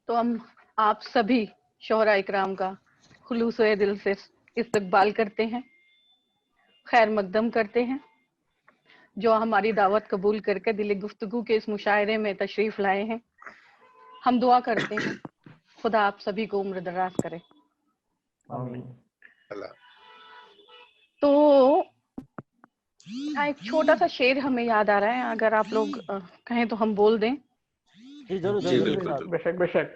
तो हम आप सभी शोहरा इकराम का खुलूस दिल से इस्तकबाल करते हैं, खैर मकदम करते हैं, जो हमारी दावत कबूल करके दिल गुफ्तगू के इस मुशायरे में तशरीफ लाए हैं। हम दुआ करते हैं खुदा आप सभी को उम्र दराज करे। आमीन। तो एक छोटा सा शेर हमें याद आ रहा है, अगर आप लोग कहें तो हम बोल दें। जी जरूर बेशक बेशक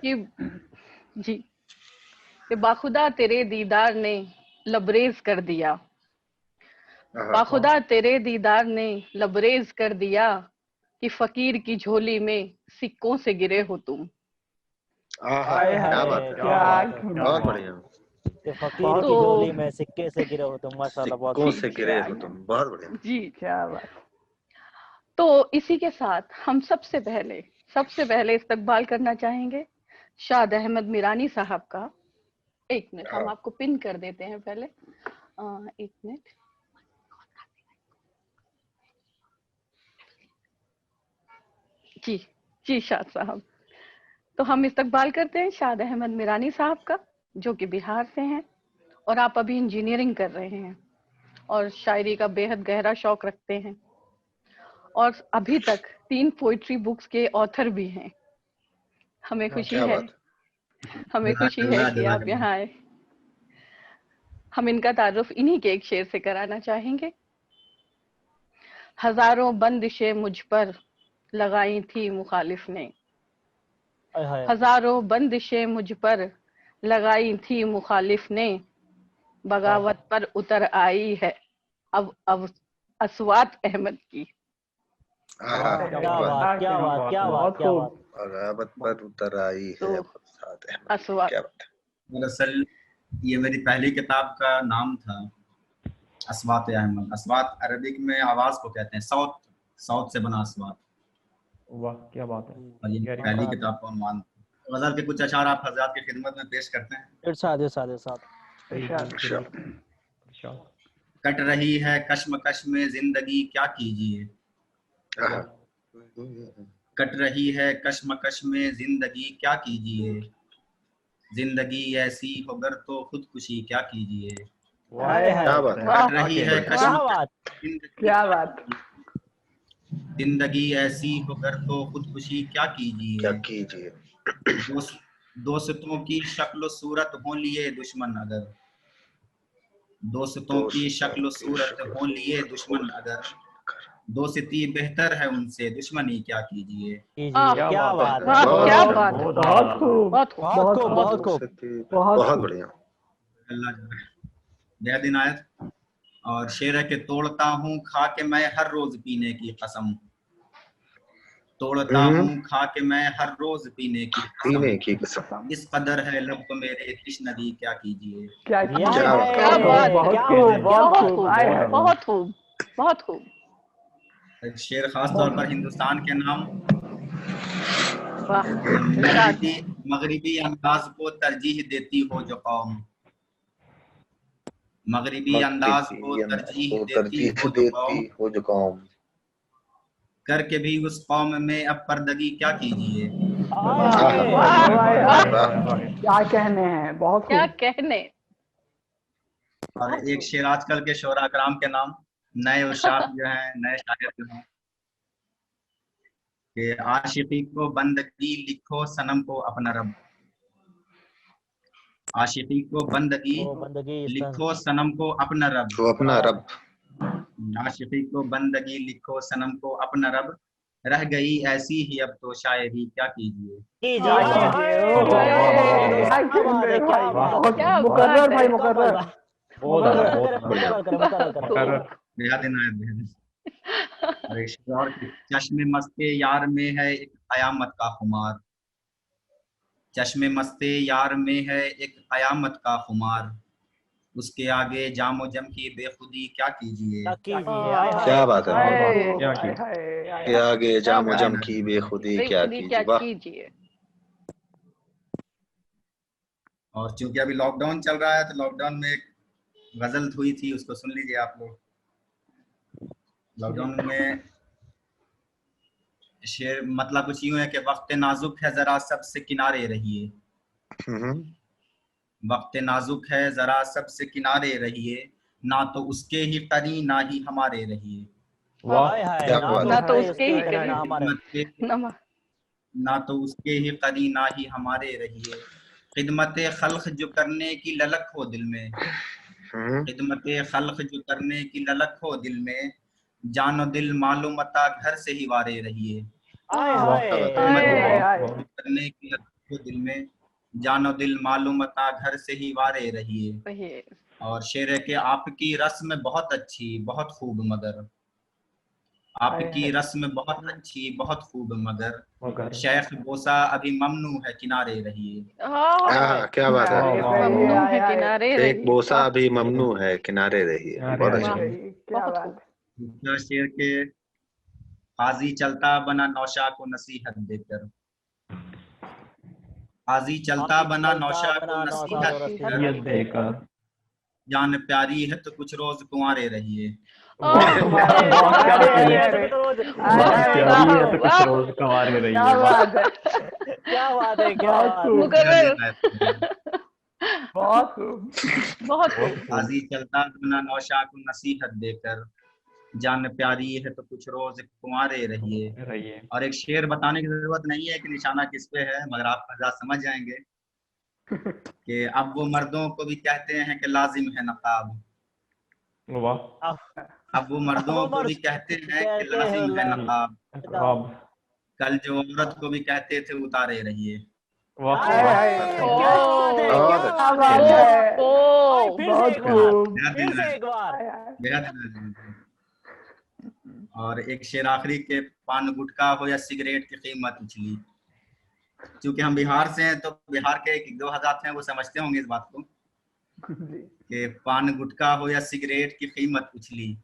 जी, कि बाखुदा तेरे दीदार ने लबरेज कर दिया, बाखुदा तेरे दीदार ने लबरेज कर दिया, कि फकीर की झोली में सिक्कों से गिरे हो तुम। क्या बात है, बहुत बढ़िया। फकीर की झोली में सिक्के से गिरे हो तुम, माशाल्लाह, बहुत से गिरे हो तुम, बहुत बढ़िया जी। क्या बात। तो इसी के साथ हम सबसे पहले इस्तकबाल करना चाहेंगे शाद अहमद मीरानी साहब का। एक मिनट, हम आपको पिन कर देते हैं पहले। एक मिनट। जी जी शाद साहब, तो हम इस्तकबाल करते हैं शाद अहमद मीरानी साहब का, जो कि बिहार से हैं और आप अभी इंजीनियरिंग कर रहे हैं और शायरी का बेहद गहरा शौक रखते हैं और अभी तक 3 पोइट्री बुक्स के ऑथर भी हैं। हमें खुशी है कि आप यहाँ आए। हम इनका तारुफ इन्हीं के एक शेर से कराना चाहेंगे। हजारों बंदिशें मुझ पर लगाई थी मुखालिफ ने, हजारों बंदिशें मुझ पर लगाई थी मुखालिफ ने, बगावत पर उतर आई है अब अस्वात अहमद की। क्या बात। बगावत पर उतर आई है अस्वात। दरअसल ये मेरी पहली किताब का नाम था, अस्वात अहमद। अस्वात अरबिक में आवाज को कहते हैं, साउथ से बना अस्वात। वाह क्या बात है। और ये पहली किताब का उन्वान। गजल के कुछ अशार आप हज़रात की खिदमत में पेश करते हैं। इरशाद। कट रही है कश्मकश में जिंदगी क्या कीजिए, कट रही है कश्मकश में जिंदगी क्या कीजिए, जिंदगी ऐसी होगर तो खुदकुशी क्या कीजिए। कट रही है क्या बात। जिंदगी ऐसी होकर तो खुदकुशी क्या कीजिए। दोस्तों की शक्ल सूरत हो लिए दुश्मन अगर, दोस्तों की शक्ल सूरत हो लिए दुश्मन अगर, दोस्ती बेहतर है उनसे दुश्मनी क्या कीजिए। क्या बात, बहुत बढ़िया। अल्लाह बेहद इनायत। और शेर है कि तोड़ता हूँ खा के मैं हर रोज पीने की कसम, तोड़ता हूँ खा के मैं हर रोज पीने की कसम, इस कदर है लब तो मेरे तृष्णा दी क्या कीजिए। बहुत खूब। शेर खास तौर पर हिंदुस्तान के नाम। मगरिबी अंदाज को तरजीह देती हो जो कौम, मगरिबी अंदाज को तरजीह देती हो जो कौम, करके भी उस कौम में अब पर्दगी क्या कीजिए। क्या कहने हैं, बहुत क्या कहने। और एक शेर आजकल के शोरा कराम के नाम, नए उस्ताद जो हैं, नए शायर जो हैं, कि आशिकी को बंदगी लिखो सनम को अपना रब, आशिकी को बंदगी लिखो सनम को अपना रब, आशिकी को बंदगी लिखो सनम को अपना रब, रह गई ऐसी ही अब तो शायरी क्या कीजिए। चश्मे मस्ते यार में है एक कयामत का खुमार, चश्मे मस्ते यार में है एक कयामत का खुमार, उसके आगे जामो जम की बेखुदी क्या कीजिए। क्या बात है, के आगे जामो जम की बेखुदी क्या कीजिए। और चूंकि अभी लॉकडाउन चल रहा है तो लॉकडाउन में एक गजल हुई थी, उसको सुन लीजिए आप लोग। लॉकडाउन में शेर मतलब कुछ यूं है कि वक्त नाजुक है जरा सबसे किनारे रहिए, वक्त नाजुक है जरा सबसे किनारे रहिए, ना तो उसके ही करीब ना ही हमारे रहिए। हाय हाय, क्या ना बात तो ना तो उसके उसके ही करीब ना हमारे। नमः ना तो उसके ही करीब ना ही हमारे रहिए। खिदमत खल्क जो करने की ललक हो दिल में, खिदमत खल्क जो करने की ललक हो दिल में, जानो दिल मालूम मता घर से ही वारे रहिए। हाय खिदमत करने की ललक हो दिल में, जानो दिल मालूम मता घर से ही वारे रहिए। और शेर है कि आपकी रस्म बहुत अच्छी बहुत खूब मगर, आपकी रस्म बहुत अच्छी बहुत खूब मगर, शेख बोसा अभी ममनू है किनारे रहिए। क्या बात है, ममनू है किनारे एक रहिए। बोसा भी ममनू है किनारे रहिए। बहुत अच्छा। क्या बात। दूसरा शेर के काजी चलता बना नौशा को नसीहत देकर, काजी चलता बना नौशा को नसीहत देकर, जान प्यारी है तो कुछ रोज कुंवारे रहिए। क्या बात है, क्या बात है। मुकर्रर बहुत खूब। बहुत खूब। काजी चलता बना नौशा को नसीहत देकर, जान प्यारी है तो कुछ रोज कुंवारे रहिए। और एक शेर बताने की जरूरत नहीं है कि निशाना किस पे है, मगर आप आजाद समझ जाएंगे कि अब वो मर्दों को भी कहते हैं कि लाजिम है नकाब, अब वो मर्दों को भी कहते हैं कि लाजिम है नकाब, कल जो औरत को भी कहते थे उतारे रहिए। और एक शेर आखिरी के पान गुटखा हो या सिगरेट की कीमत उछली। क्योंकि हम बिहार से हैं तो बिहार के एक दो हज़ार हैं वो समझते होंगे इस बात को कि पान गुटखा हो या सिगरेट की कीमत उछली,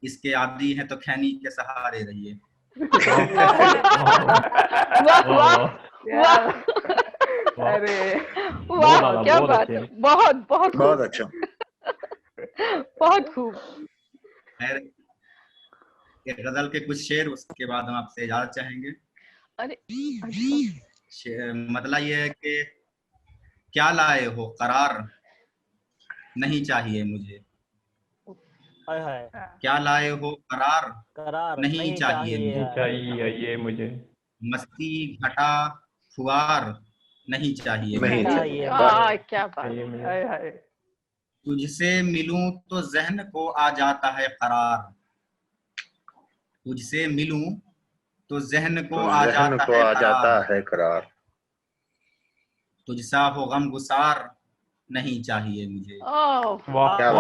इसके आदी हैं तो खैनी के सहारे रहिए। अरे वाह, क्या बात है, बहुत बहुत बहुत अच्छा, बहुत खूब। खैर एक गजल के कुछ शेर, उसके बाद हम आपसे इजाजत चाहेंगे। अरे मतलब ये है कि क्या लाए हो करार नहीं चाहिए मुझे, क्या लाए हो करार नहीं चाहिए मुझे, मस्ती घटा फुआर नहीं चाहिए मुझे, क्या बात। तुझसे मिलूं तो जहन को आ जाता है करार, तुझसे मिलूं तो जहन को आ जाता है करार, तुझसा हो गम गुसार नहीं चाहिए मुझे। क्या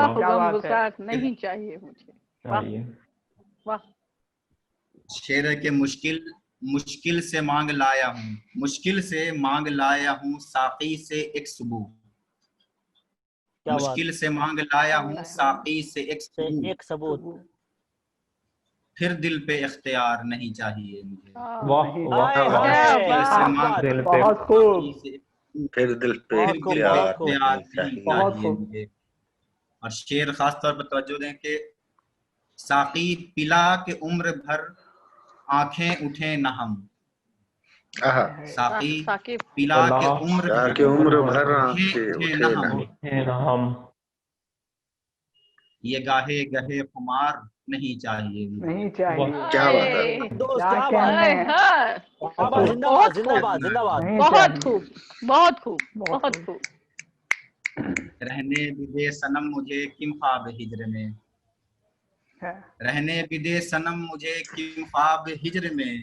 गम गुसार नहीं चाहिए मुझे। वाह। शेर के मुश्किल से मांग लाया हूँ, मुश्किल से मांग लाया हूँ साकी से एक सुबह, मुश्किल से मांग लाया हूँ साकी से एक सबूत, फिर दिल पे इख्तियार नहीं चाहिए मुझे। बहुत खूब। फिर दिल पे इख्तियार नहीं चाहिए मुझे। और शेर खास तौर पर तवज्जो दें कि साकी पिला के उम्र भर आंखें उठे न हम, साकी पिला के उम्र भर आंखें उठे न हम, ये गाहे गहे खुमार नहीं चाहिए नहीं चाहिए। क्या बात है, जिंदाबाद जिंदाबाद जिंदाबाद। बहुत खूब बहुत खूब बहुत खूब। रहने भी दे सनम मुझे किम ख्वाब हिजर में, रहने भी दे सनम मुझे किम ख्वाब हिजर में,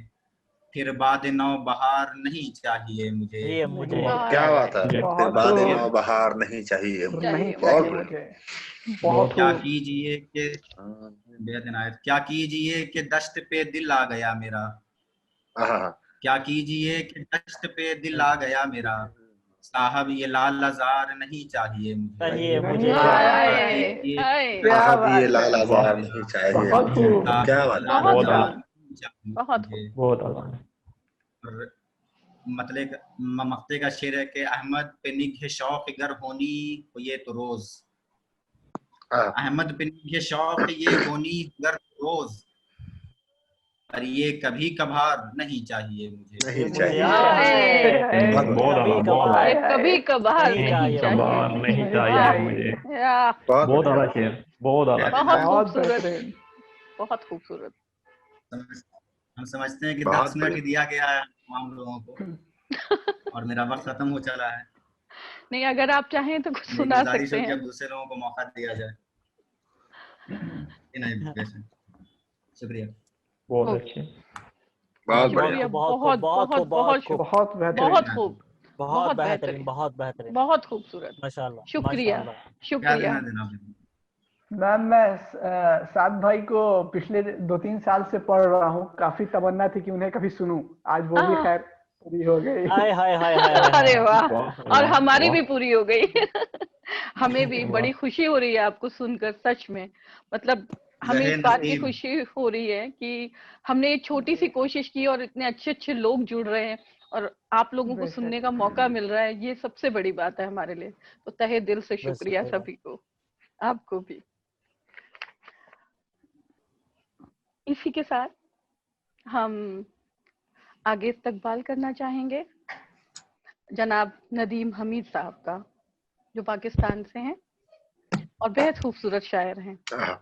फिर बाद नौ बहार नहीं चाहिए मुझे। क्या बात है, फिर बाद नौ बहार नहीं चाहिए मुझे। क्या कीजिए कि बेदनायत, क्या कीजिए कि दश्त पे दिल आ गया मेरा, क्या कीजिए कि दश्त पे दिल आ गया मेरा, साहब ये लाल आजार नहीं चाहिए मुझे। साहब ये लाल आजार नहीं चाहिए। क्या बात है, बहुत मतलब ममक्ते का शेर है कि अहमद पे निगाह शौक गर होनी हो ये तो रोज, अहमद पे निगाह शौक ये होनी गर रोज, पर ये कभी कभार नहीं चाहिए मुझे। नहीं मुझे चाहिए। कभी कभार नहीं नहीं चाहिए चाहिए। नहीं चाहिए मुझे। बहुत बहुत आला शेर, बहुत आला। बहुत बहुत खूबसूरत, बेहतरीन। बहुत खूबसूरत। हम समझते हैं कि बहुत 10 मिनट ही बढ़िया। दिया गया है तमाम लोगों को और मेरा वक्त खत्म हो चला है। नहीं, अगर आप चाहें तो कुछ मेरी सुना गुजारिश सकते हो कि हैं। अब दूसरे लोगों को मौका दिया जाए। नहीं, बेशक। शुक्रिया। बहुत ओके। अच्छे। बहुत शुक्रिया, बढ़िया। बहुत बहुत बहुत बहुत बेहतरीन। बहुत खूब, बहुत बहुत बेहतरीन, बेहतरीन, बहुत बेहतरीन। बहुत खूबसूरत। माशाल्लाह, शुक्रिया, माशाल्लाह। क्या शुक्रिया। देना देना आपने? मैम मैं साद भाई को पिछले 2-3 साल से पढ़ रहा हूँ। काफी तमन्ना थी कि उन्हें कभी सुनूं, आज वो भी आह, खैर पूरी हो गई। हाय हाय हाय हाय हाय अरे हाय। वाह, वाह, और वाह, हमारी वाह। भी पूरी हो गई। हमें भी वाह। बड़ी खुशी हो रही है आपको सुनकर, सच में। मतलब हमें इस जहे बात की नसीब। खुशी हो रही है कि हमने एक छोटी सी कोशिश की और इतने अच्छे अच्छे लोग जुड़ रहे हैं और आप लोगों को सुनने का मौका मिल रहा है। ये सबसे बड़ी बात है हमारे लिए। तो तहे दिल से बस शुक्रिया सही बात। सभी को, आपको भी। इसी के साथ हम आगे इस्तकबाल करना चाहेंगे जनाब नदीम हमीद साहब का, जो पाकिस्तान से हैं और बेहद खूबसूरत शायर हैं। हाँ,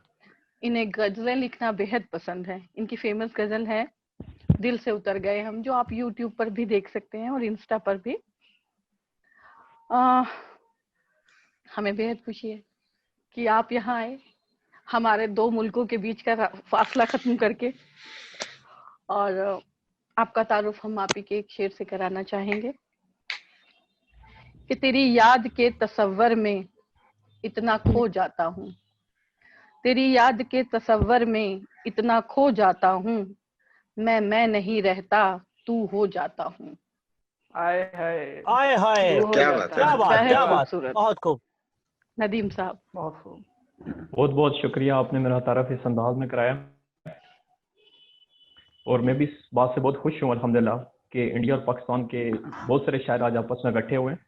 इन्हें गजलें लिखना बेहद पसंद है। इनकी फेमस गजल है दिल से उतर गए हम, जो आप यूट्यूब पर भी देख सकते हैं और इंस्टा पर भी। हमें बेहद खुशी है कि आप यहाँ आए, हमारे दो मुल्कों के बीच का फासला खत्म करके। और आपका तारुफ हम आप ही के एक शेर से कराना चाहेंगे कि तेरी याद के तसव्वुर में इतना खो जाता हूँ, तेरी याद के तसव्वुर में इतना खो जाता हूँ, मैं नहीं रहता तू हो जाता हूँ। आए हाय, हाय हाय, तू हो क्या जाता बात है। क्या हूँ। बात, बेहद क्या बात, खूबसूरत। बहुत खूब। नदीम साहब, बहुत खूब। बहुत बहुत शुक्रिया, आपने मेरा तारफ इस अंदाज में कराया। और मैं भी इस बात से बहुत खुश हूँ अल्हम्दुलिल्लाह कि इंडिया और पाकिस्तान के बहुत सारे शायर आज आपस में इकट्ठे हुए हैं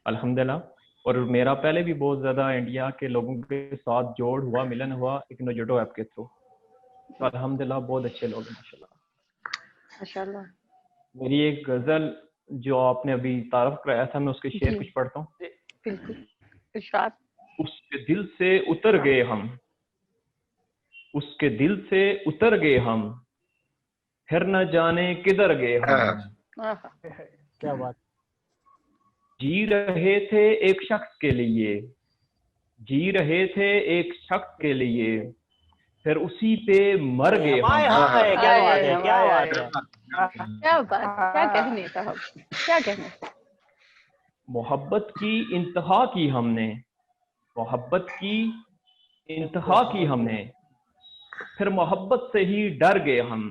अल्हम्दुलिल्लाह। और मेरा पहले भी बहुत ज़्यादा इंडिया के लोगों के साथ जोड़ हुआ, मिलन हुआ एक नोजोडो ऐप के थ्रू। तो अल्हम्दुलिल्लाह बहुत अच्छे लोग हैं माशाल्लाह। माशाल्लाह। मेरी एक गज़ल जो आपने अभी तारफ कराया था, मैं उसके शेर जी कुछ पढ़ता हूँ। बिल्कुल, इरशाद। उसके दिल से उतर गए हम, उसके दिल से उतर गए हम, फिर न जाने किधर गए हम। हाँ, आहा, क्या बात। जी रहे थे एक शख्स के लिए, जी रहे थे एक शख्स के लिए, फिर उसी पे मर गए हम। हाय हाय, क्या बात है, क्या आए, बात है। क्या बात है, क्या कहने साहब, क्या कहने। मोहब्बत की इंतहा की हमने, मोहब्बत की इंतहा की हमने, फिर मोहब्बत से ही डर गए हम।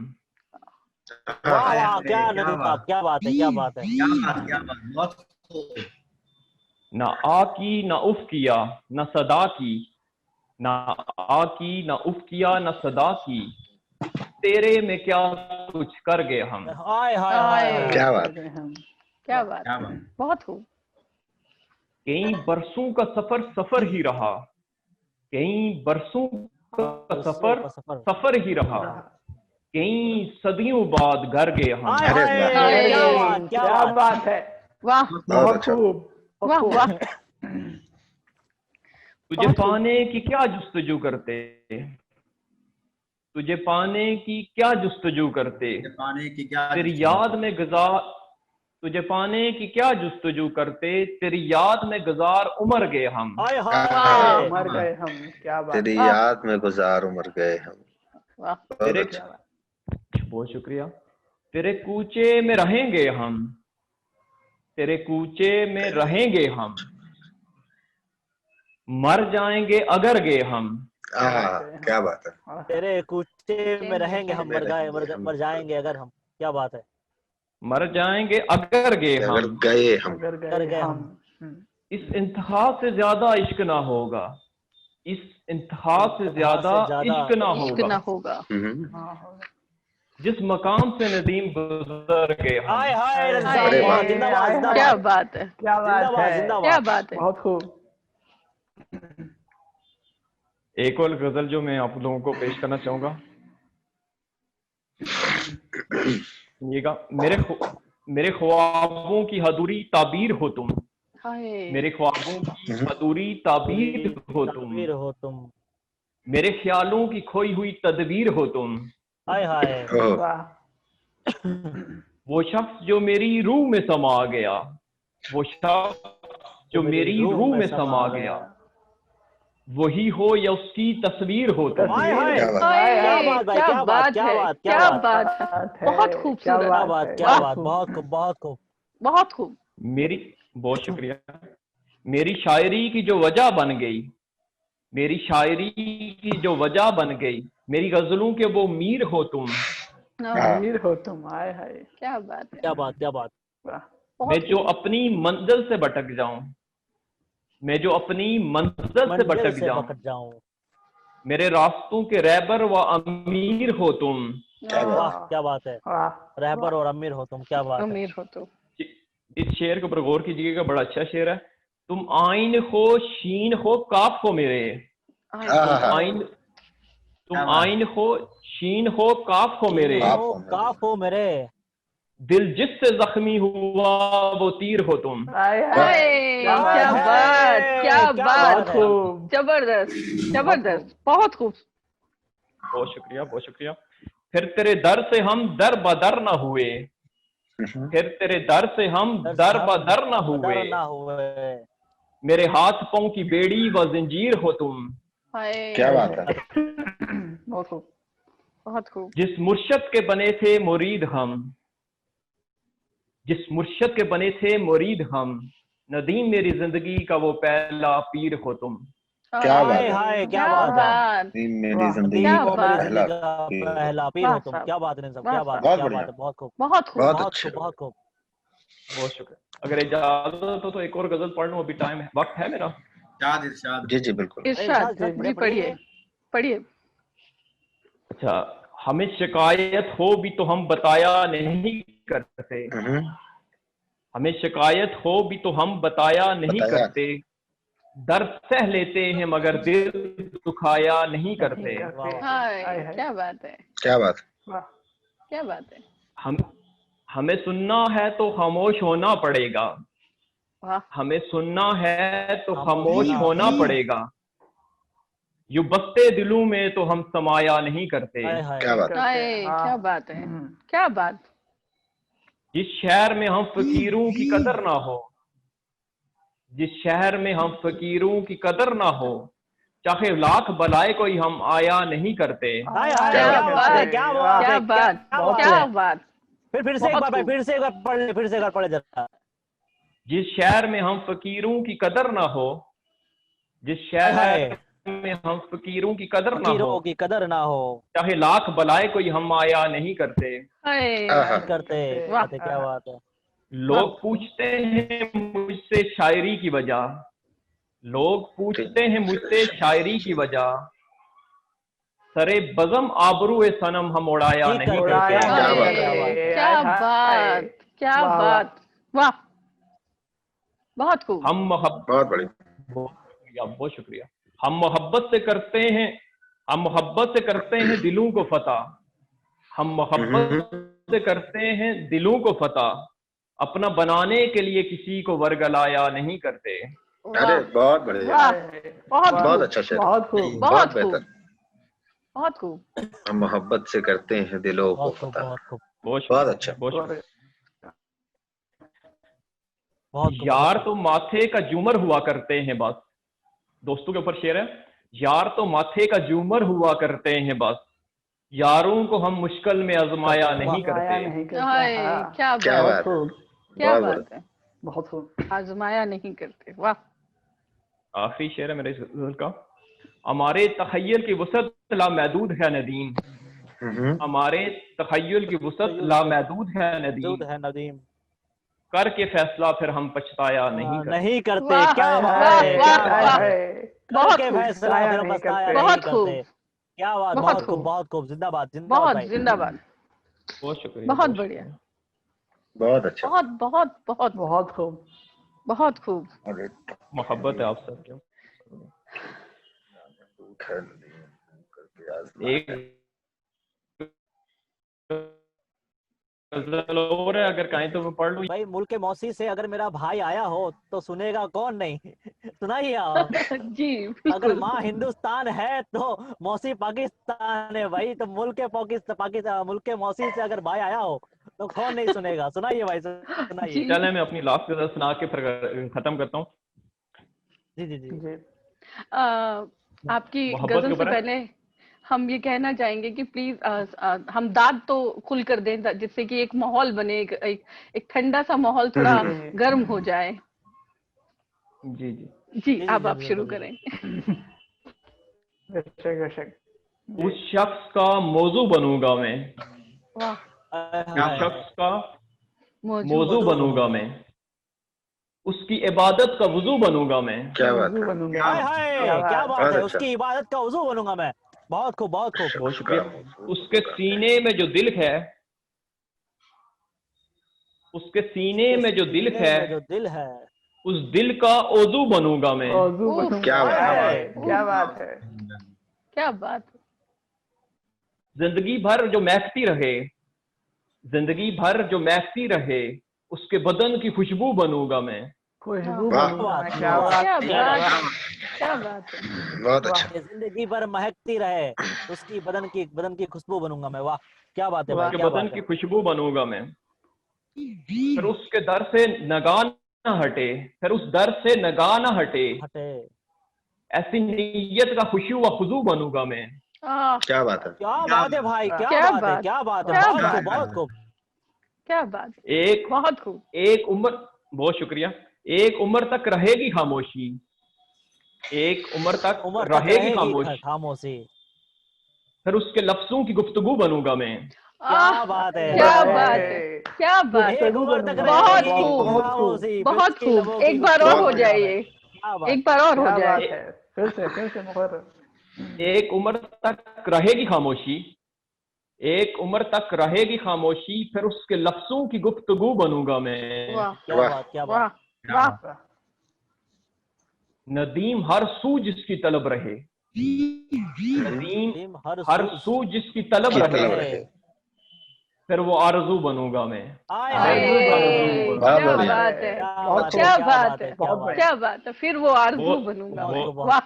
वाह हाँ, वाह, क्या क्या नदीम साहब, बात, क्या बात है, क्या बात है। क्या बात, क्या बात। बहुत खूब। ना आ की ना उफ किया ना सदा की, ना आ की ना उफ किया ना सदा की, तेरे में क्या कुछ कर गए हम। हाय हाय हाय हाय। क्या बात। क्या बात क्या है, बात। बहुत खूब। कई बरसों का सफर सफर ही रहा, कई बरसों का सफर सफर। सफर ही रहा, कई सदियों बाद घर गए हम। हाय अरे हाय, वाह। क्या बात, क्या क्या बात। बात है। वाह बहुत बहुत अच्छा। खूब, वाह बहुत वाह, खूब। तुझे बहुत खूब। पाने की क्या जुस्तजू करते, तुझे पाने की क्या जुस्तजू करते, पाने की क्या तेरी जुस्तजू याद करते? में गुजार, तुझे पाने की क्या जुस्तजू करते, तेरी याद में गुजार उमर गए हम। हाय वाह हाय। मर गए हम, क्या बात तेरी है। याद में गुजार उमर गए हम। वाह। बहुत तेरे अच्छा। बहुत शुक्रिया। तेरे कूचे में रहेंगे हम, तेरे कूचे में रहेंगे हम, मर जाएंगे अगर गए हम। क्या बात है। तेरे कूचे में रहेंगे हम, मर गए, हम मर जाएंगे अगर हम। क्या बात है। मर जाएंगे अगर गए अगर हम, गए हम। अगर कर गए गए हम। इस इंतहा से ज्यादा इश्क ना होगा, इस इंतहा से ज्यादा इश्क ना इश्क ना होगा, होगा। जिस मकाम से नदीम गुजर गए हम। हाय हाय रज़ा साहब, अरे वाह। बहुत जिंदाबाद, क्या जिंदाबाद, बात है, क्या बात जिंदाबाद, है। क्या जिंदाबाद। बात है। बहुत खूब। एक और गजल जो मैं आप लोगों को पेश करना चाहूंगा, सुनिएगा, मेरे ख्वाबों की अधूरी ताबीर हो तुम, मेरे ख्वाबों की अधूरी ताबीर हो तुम, मेरे ख्यालों की खोई हुई तदबीर हो तुम। हाय हाय। वो शख्स जो मेरी रूह में समा गया, वो शख्स जो मेरी रूह में समा गया, वही हो या उसकी तस्वीर हो तुम। हाय हाय। क्या बात क्या बात भाई, क्या बात, क्या बात, क्या बात है, बहुत खूबसूरत, क्या बात, क्या बात, बहुत खूब, बहुत खूब, बहुत खूब। मेरी, बहुत शुक्रिया। मेरी शायरी की जो वजह बन गई, मेरी शायरी की जो वजह बन गई, मेरी गजलों के वो मीर हो तुम, मीर हो तुम। हाय हाय, क्या बात है, क्या बात, क्या बात। मैं जो अपनी मंजिल से भटक जाऊं, मैं जो अपनी मंजिल से भटक जाऊं, मेरे रास्तों के रहबर व अमीर हो तुम। वाह, क्या बात है, रहबर और अमीर हो तुम, क्या बात है। अमीर हो तुम। इस शेर के ऊपर गौर कीजिएगा, बड़ा अच्छा शेर है। तुम आइन हो, शीन हो, काफ हो मेरे, तुम आइन हो, शीन हो, काफ हो मेरे, काफ हो मेरे, दिल जिससे जख्मी हुआ वो तीर हो तुम। क्या बात, क्या बात, जबरदस्त, जबरदस्त, बहुत खूब। बहुत शुक्रिया, बहुत शुक्रिया। फिर तेरे दर से हम दर बदर न हुए, फिर तेरे दर से हम दर बदर न हुए, मेरे हाथ पांव की बेड़ी व जंजीर हो तुम। क्या बात है, बहुत खूब, बहुत खूब। जिस मुर्शद के बने थे मुरीद हम, जिस मुर्शद के बने थे मुरीद हम, नदीम मेरी जिंदगी का वो पहला पीर हो तुम। क्या बात है, हाय, क्या बात है, मेरी जिंदगी का पहला पीर हो तुम। क्या बात है, क्या बात, बहुत क्या बढ़िया, बात है, बहुत खूब, बहुत खूब, बहुत बहुत अच्छे, खूब, बहुत खूब। बहुत शुक्रिया। अगर इजाजत हो तो एक और गजल पढ़ लूं, अभी टाइम है, वक्त है मेरा। इरशाद। जी जी बिल्कुल। इरशाद जी, पढ़िए पढ़िए। अच्छा, हमें शिकायत हो भी तो हम बताया नहीं करते, हमें शिकायत हो भी तो हम बताया नहीं करते, दर्द सह लेते हैं मगर दिल दुखाया नहीं करते। हाय, क्या बात है, क्या बात, क्या बात है। हमें सुनना है तो खामोश होना पड़ेगा, हमें सुनना है तो खामोश होना पड़ेगा, यूं बसते दिलों में तो हम समाया नहीं करते। क्या बात, क्या बात है, क्या बात। जिस शहर में हम फकीरों की कदर ना हो, जिस शहर में हम फकीरों की कदर ना हो, चाहे लाख बलाए कोई हम आया नहीं करते। क्या बात, क्या बात, क्या बात। फिर से एक बार भाई, फिर से एक बार पढ़ ले, फिर से एक बार पढ़े जरा। जिस शहर में हम फकीरों की कदर ना हो, जिस शहर में हम फकीरों की कदर ना हो, चाहे लाख बलाए कोई हम आया नहीं करते। करते, क्या बात है। लोग पूछते हैं मुझसे शायरी की वजह, लोग पूछते हैं मुझसे शायरी की वजह, सरे बज़म आबरू ए सनम हम उड़ाया नहीं करते। क्या बात, क्या बात, वाह, बहुत खूब। हम बहुत बढ़िया, बहुत शुक्रिया। हम मोहब्बत से करते हैं, हम मोहब्बत से करते हैं दिलों को फतह, हम मोहब्बत से करते हैं दिलों को फतह, अपना बनाने के लिए किसी को वर्गलाया नहीं करते। अरे बहुत बढ़िया, बहुत अच्छा शेर, बहुत खूब, बहुत बेहतर। बहुत खूब। हम मोहब्बत से करते हैं दिलों को फतह, बहुत अच्छा। यार तो माथे का झूमर हुआ करते हैं बस, दोस्तों के ऊपर शेर है। यार तो माथे का झूमर हुआ करते हैं बस, यारों को हम मुश्किल में आजमाया नहीं करते। क्या बात, क्या बात है, बहुत खूब, आजमाया नहीं करते, वाह। आखिरी शेर है मेरे गजल का। हमारे तखय्युल की वसअत लामहदूद है नदीम, हमारे तखय्युल की वसअत लामहदूद है नदीम, करके फैसला फिर हम पछताया नहीं करते। क्या बहुत फैसला फिर हम पछताया नहीं करते। क्या बात, बहुत खूब, बहुत खूब, जिंदाबाद, बहुत जिंदाबाद, बहुत शुक्रिया, बहुत बढ़िया, बहुत अच्छा, बहुत बहुत बहुत बहुत खूब, बहुत खूब। मोहब्बत है आप सबके। एक गजल और है, अगर कहें तो मैं पढ़ लूं। भाई मुल्क के मौसी से अगर मेरा भाई आया हो तो सुनेगा कौन नहीं। सुनाइए आप। जी अगर बिल्कुल। माँ हिंदुस्तान है तो मौसी पाकिस्तान है भाई। तो मुल्क के पाकिस्तान मुल्क के मौसी से अगर भाई आया हो तो कौन नहीं सुनेगा। सुनाइए भाई, सुनाइए। जी चले मैं अपनी लास्ट गजल सुना के फिर खत्म करता हूँ। जी जी जी। जी आपकी मोहब्बत के गजल से ऊपर है। पहले हम ये कहना चाहेंगे कि प्लीज हम दाद तो खुल कर दें जिससे कि एक माहौल बने, एक ठंडा सा माहौल थोड़ा जी जी गर्म हो जाए। जी जी। जी जी जी अब आप जी शुरू जी। करें। बेशक बेशक। उस शख्स का मौजू बनूंगा मैं, वाह। उस शख्स का मौजू मौजू बनूंगा मैं, उसकी इबादत का वजू बनूंगा मैं। क्या बात वजू है, बनूंगा। हाय क्या हाय, क्या बात। बात बहुत है। अच्छा। उसकी इबादत का वजू बनूंगा मैं। बहुत खूब, बहुत खूब। बहुत शख्स शुक्रिया। का उसके सीने में जो दिल है, उसके सीने में जो दिल सीने है, में जो दिल है, उस दिल का ओजू बनूंगा मैं। वजू उफ, बनूंगा। क्या बात हाय है, हाय। क्या बात है। क्या बात है। जिंदगी भर जो महकती रहे, जिंदगी भर जो महकती रहे, उसके बदन की खुशबू बनूंगा मैं। खुशबू वाह बनूंगा। क्या क्या बात, बात। क्या क्या बात बात। है। क्या बात है। बहुत वाह अच्छा। कि जिंदगी भर महकती रहे, उसकी बदन की खुशबू बनूंगा मैं। वाह, क्या बात है भाई, वाह। उसके क्या बदन बात की है। खुशबू बनूंगा मैं। फिर उसके दर से नगाह न हटे, फिर उस दर से नगाह न हटे, हटे। ऐसी नीयत का खुशू व खुजू बनूंगा मैं। आह, क्या बात है, क्या बात है भाई, वाह। क्या क्या बात है, बात, क्या बात है। क्या बहुत खूब, बात, बहुत खूब। क्या बात। एक बहुत खूब। एक उम्र, बहुत शुक्रिया। एक उम्र तक रहेगी खामोशी, एक उम्र तक उम्र तक रहेगी रहेगी खामोशी, खामोशी। फिर उसके लफ्जों की गुफ्तगू बनूंगा मैं। आह, क्या बात है। क्या हाय बात है। हाय। क्या बात है। एक गुफ्तगू उम्र तक बनूंगा। बहुत रहेगी खूब, बहुत खूब। खामोशी, फिर बहुत उसकी खूब। लबों की एक बार और गुफ्तगू हो बहुत बनूंगा जाए मैं। ये, क्या बात। एक बार और हो क्या जाए। बात है। फिर से मुखर। एक उम्र तक रहेगी खामोशी, एक उम्र तक रहेगी खामोशी, फिर उसके लफ्जों की गुफ्तगू बनूंगा मैं। वाह क्या वाह बात, क्या वाह बात। वाह। वाह। नदीम हर सू जिसकी तलब रहे, नदीम नदीम हर हर सू सू जिसकी तलब की रहे, तलब रहे। रहे। फिर वो आरजू बनूंगा मैं। आय फिर हाय आरजू हाय बनूंगा। आरजू ए, बहुत बनूंगा क्या मैं। बढ़िया, बात है। क्या बहुत बात है, खूब। क्या क्या बात बात है। है, क्या बहुत बात। बढ़िया। क्या बात है। फिर वो आरजू बहुत बनूंगा बहुत मैं। खूब, बहुत वाह।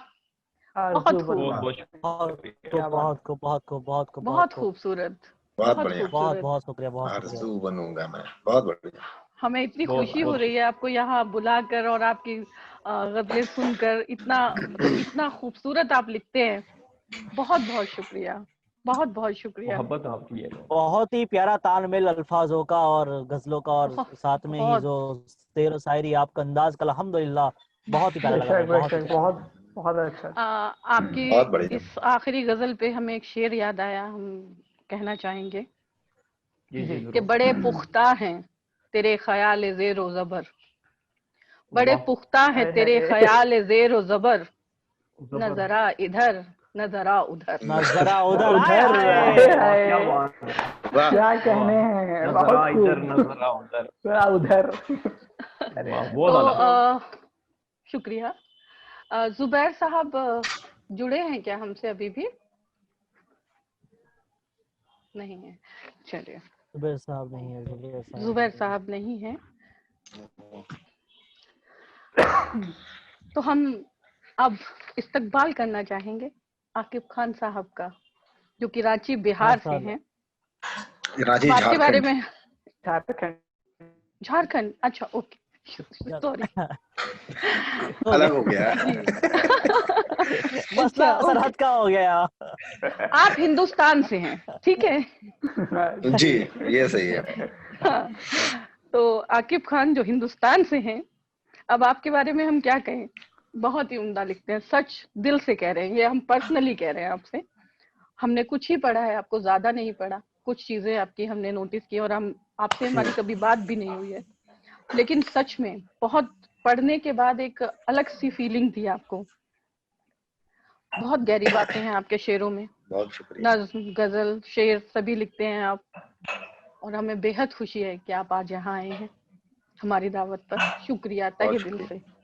आरजू बहुत खूब। बनूंगा। बहुत बहुत खूब, क्या बात। बहुत खूब, बहुत खूब, बहुत खूब, बहुत बहुत खूब। खूबसूरत। बहुत बहुत बढ़िया। बहुत खूबसूरत। बहुत शुक्रिया, बहुत शुक्रिया। आरज़ू बनूंगा मैं, बहुत बढ़िया। हमें इतनी बहुत खुशी हो बहुत रही है आपको यहाँ बुलाकर और आपकी गजलें सुनकर। इतना मतलब इतना खूबसूरत आप लिखते हैं। बहुत बहुत शुक्रिया, बहुत बहुत शुक्रिया। मोहब्बत आपकी है। बहुत ही प्यारा तालमेल अल्फाजों का और गजलों का, और बहुत साथ में ही बहुत। जो शेर व शायरी आपका अंदाज का, अल्हम्दुलिल्लाह बहुत ही प्यारा लगा बेशक भाई, बहुत ही बेशक। प्यारा। बहुत बहुत अच्छा। आपकी बहुत बढ़िया। इस आखिरी गजल पे हमें एक शेर याद आया, हम कहना चाहेंगे जी जी जी। कि जरूर। बड़े पुख्ता हैं तेरे ख्याल ज़ेर ज़बर, बड़े वाह। पुख्ता हैं हाय तेरे हाय। ख्याल ज़ेर ज़बर, न जबर। जरा इधर न जरा उधर। न जरा उधर। आय उधर। हाय हाय। वाह क्या हाय। बात है। वाह क्या कहने वाह। हैं। नजरा बहुत इधर खूब। नजरा उधर। थोड़ा उधर। अरे वाह अरे। बहुत तो आला। शुक्रिया। जुबैर साहब जुड़े हैं क्या हमसे अभी भी? नहीं है। चलिए, जुबैर साहब नहीं है, जुबैर साहब जुबैर नहीं है। साहब नहीं है। तो हम अब इस्तकबाल करना चाहेंगे आकिब खान साहब का, जो कि रांची बिहार से माशाल्लाह। हैं। रांची अब आपके बारे झारखंड। में। झारखंड। झारखंड, अच्छा ओके, सॉरी। हो अलग हो गया। गया। जी। मसला अच्छा ओके, सरहद का हो गया। आप हिंदुस्तान से हैं, ठीक है। जी, ये सही है। हाँ, तो आकिब खान जो हिंदुस्तान से हैं, अब आपके बारे में हम क्या कहें। बहुत ही उम्दा लिखते हैं, सच दिल से कह रहे हैं, ये हम पर्सनली कह रहे हैं आपसे। हमने कुछ ही पढ़ा है, आपको ज्यादा नहीं पढ़ा। कुछ चीजें आपकी हमने नोटिस की और हम आपसे हमारी कभी बात भी नहीं हुई है, लेकिन सच में बहुत पढ़ने के बाद एक अलग सी फीलिंग थी आपको। बहुत गहरी बातें हैं आपके शेरों में, बहुत शुक्रिया। नज्म गजल शेर सभी लिखते हैं आप। और हमें बेहद खुशी है कि आप आज यहाँ आए हैं हमारी दावत पर। शुक्रिया बहुत तहे दिल शुक्रिया। से।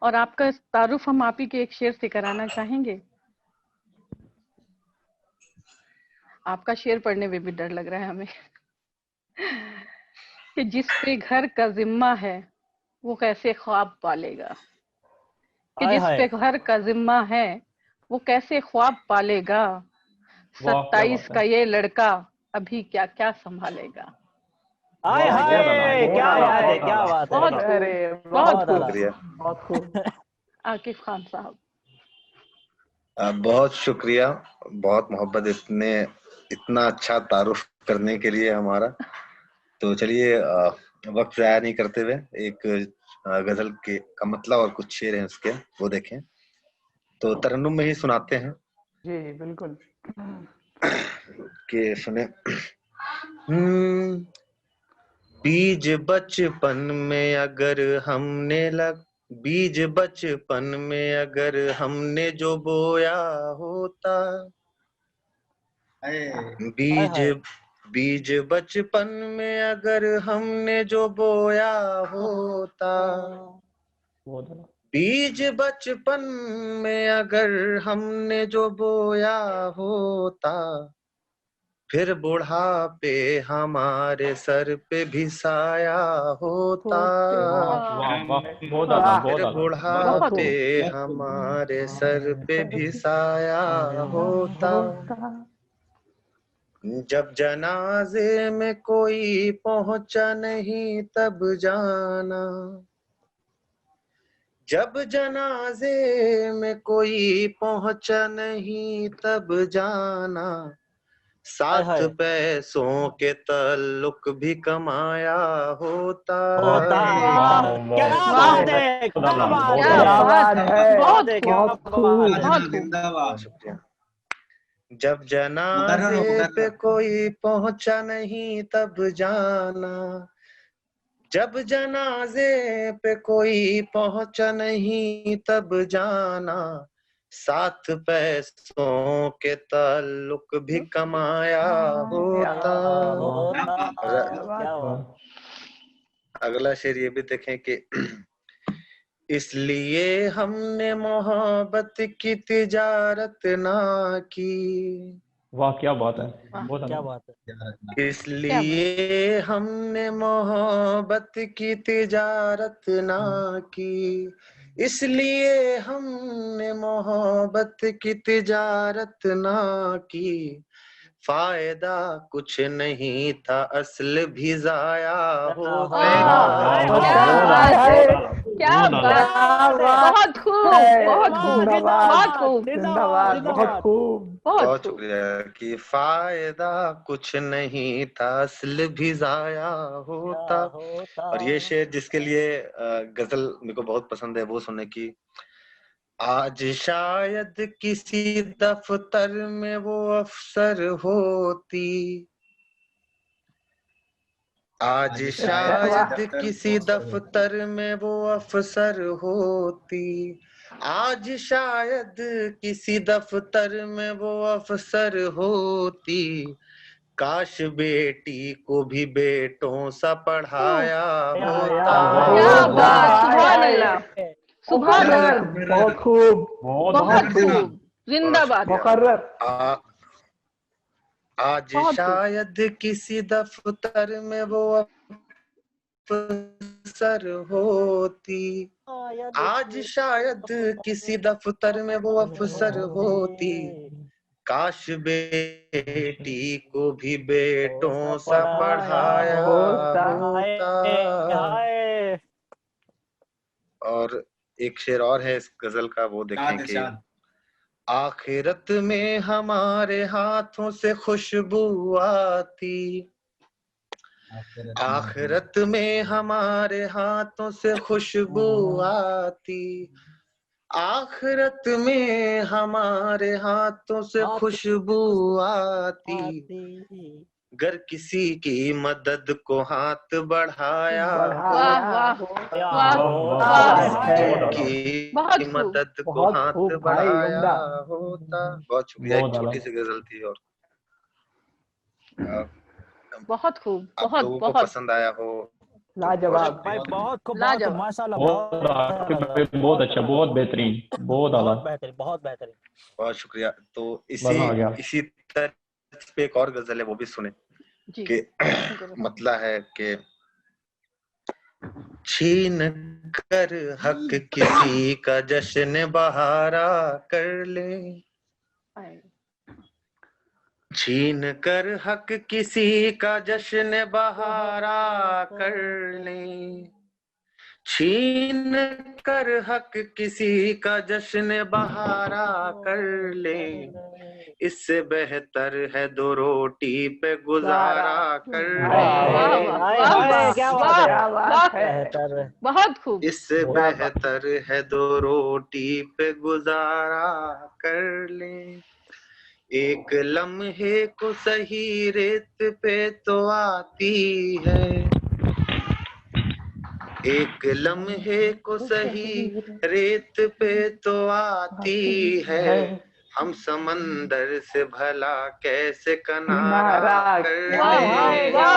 और आपका तारुफ हम आप ही के एक शेर से कराना चाहेंगे। आपका शेर पढ़ने में भी डर लग रहा है हमें। कि जिस पे घर का जिम्मा है वो कैसे ख्वाब पालेगा, कि हाय जिस हाय पे घर का जिम्मा है वो कैसे ख्वाब पालेगा, वाह क्या 27 बात का है, ये लड़का अभी क्या क्या संभालेगा। हाय वाह बहुत आला हाय, बहुत क्या आला बात है, बहुत क्या आला बात है, बहुत बहुत आला। खूब, अरे बहुत बहुत खूब। आला। शुक्रिया। बहुत खूब। आकिफ खान साहब, बहुत शुक्रिया, बहुत मोहब्बत इतना अच्छा तारुफ करने के लिए हमारा। तो चलिए वक्त जाया नहीं करते हुए एक गजल का मतलब और कुछ शेर हैं उसके, वो देखें। तो तरन्नुम में ही सुनाते हैं जी जी बिल्कुल। कि सुने। बीज बचपन में अगर बीज बचपन में अगर हमने जो बोया होता, हाय हाय, बीज बचपन में अगर हमने जो बोया होता, बहुत आला। बीज बचपन में अगर हमने जो बोया होता, फिर बुढ़ापे हमारे सर पे भी साया होता, वाह वाह वाह बहुत आला वाह, बहुत फिर आला। बहुत बुढ़ापे खूब। हमारे सर पे भी साया होता, जब जनाजे में कोई पहुंचा नहीं तब जाना, जब जनाजे में कोई पहुंचा नहीं तब जाना, हाय साथ हाय, पैसों के ताल्लुक भी कमाया होता, होता। वाह क्या वाह वाह, बात है, बहुत क्या आला बात बहुत क्या है, आला। क्या बात बात है, है, क्या बहुत बात है, क्या खूब, बहुत खूब। बात है। बहुत खूब। जिंदाबाद। शुक्रिया। जब मुकर्रर हो, जनाजे पे मुकर्रर। कोई पहुंचा नहीं तब जाना, जब जनाजे पे कोई पहुंचा नहीं तब जाना, साथ पैसों के ताल्लुक भी कमाया होता। होता, र- क्या बात। अगला शेर ये भी देखें कि इसलिए हमने मोहब्बत की तिजारत ना की, वाह क्या बात है, वाह, बहुत क्या आला। बात है, क्या बात। इसलिए हमने मोहब्बत की तिजारत ना की, इसलिए हमने मोहब्बत की तिजारत ना की, फायदा कुछ नहीं था असल भी जाया होता, वाह, वाह क्या बहुत आला बात है, बहुत आला क्या बहुत आला। बात, क्या बात बहुत खूब, है, बहुत खूब, जिंदाबाद बहुत खूब, जिंदाबाद, जिंदाबाद, बहुत जिंदाबाद। खूब। बहुत बहुत खूब। शुक्रिया। कि फायदा कुछ नहीं था असल भी जाया क्या होता। होता। और ये शेर जिसके लिए गजल मेरे को बहुत पसंद है वो सुनने की। आज शायद किसी दफ्तर में वो अफसर होती, आज शायद किसी दफ्तर में वो अफसर होती, आज शायद किसी दफ्तर में वो अफसर होती, काश बेटी को भी बेटों सा पढ़ाया होता। क्या वाह वाह बात, हाय सुभान हाय, अल्लाह, सुभान मुकर्रर, अल्लाह, बहुत खूब, बहुत बहुत बहुत खूब, बहुत जिंदाबाद, शुक्रिया। मुकर्रर। आज बहुत खूब। शायद किसी दफ्तर में वो अफसर होती, आज शायद किसी दफ्तर में वो अफसर होती, काश बेटी को भी बेटों सा पढ़ाया होता। होता। हाय, और एक शेर और है इस गजल का, वो देखें कि आखिरत में हमारे हाथों से खुशबू आती, आखिरत में हमारे हाथों से खुशबू आती, आखिरत में हमारे हाथों से खुशबू आती, गर किसी की मदद को हाथ बढ़ाया वाह, बढ़ाया वाह, क्या वाह, वाह होता वाह, वाह होता है। बहुत आला की बहुत खूब, मदद को बहुत हाथ खूब भाई, बढ़ाया उम्दा। होता। बहुत शुक्रिया। एक बहुत आला। छोटी सी गजल थी और बहुत खूब, आप बहुत लोगों को बहुत पसंद आया हो तो बहुत लाजवाब। भाई शुक्रिया। बहुत खूब, बहुत खूब, लाजवाब। माशाल्लाह, बहुत बहुत अच्छा आकिब लगा, भाई बहुत अच्छा, अच्छा लगा, बहुत बेहतरीन, बहुत आला। बहुत बेहतरीन, बहुत बेहतरीन। बहुत शुक्रिया। तो मजा आ गया। इसी तर्ज पे एक और गजल है, वो भी सुने जी कि मतला है कि छीन कर हक किसी का जश्न बहारा कर ले, छीन कर हक किसी का जश्न बहारा कर ले, छीन कर हक किसी का जश्न बहारा कर ले, इससे बेहतर है दो रोटी पे गुजारा कर ले, क्या बात है, क्या बात है। बेहतर बहुत खूब। इससे बेहतर है दो रोटी पे गुजारा कर ले, एक लम्हे को सही रेत पे तो आती है, एक लम्हे को सही रेत पे तो आती है, हम समंदर से भला कैसे किनारा कर ले, हम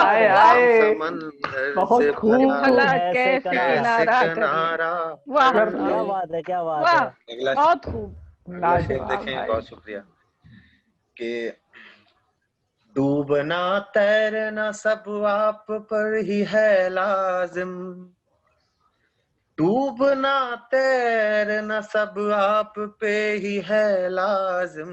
समंदर से भला कैसे किनारा कर ले। किनारा वाह कर क्या ले। बात है, क्या बात वाह, है। अगला बहुत खूब। अगला शेर देखें, बहुत शुक्रिया। कि डूबना तैरना सब आप पर ही है लाजिम, डूबना तैरना सब आप पे ही है लाजिम,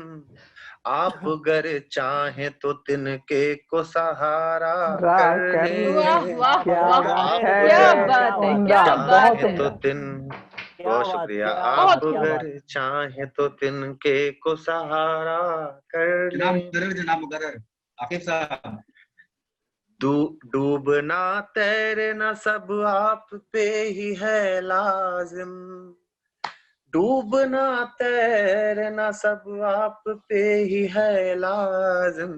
आप अगर चाहे तो तिनके को सहारा कर ले, वाह वाह क्या वाह, बात क्या है, बात है, उम्दा, क्या बात बहुत है। तो उम्दा। तिन क्या बहुत बात, शुक्रिया, क्या आप बात, क्या अगर बात। चाहे तो तिनके को सहारा कर जनाब ले, मुकर्रर, जनाब मुकर्रर, आकिब साहब। डूबना तैरना सब आप पे ही है लाजिम, डूबना तैरना सब आप पे ही है लाजिम,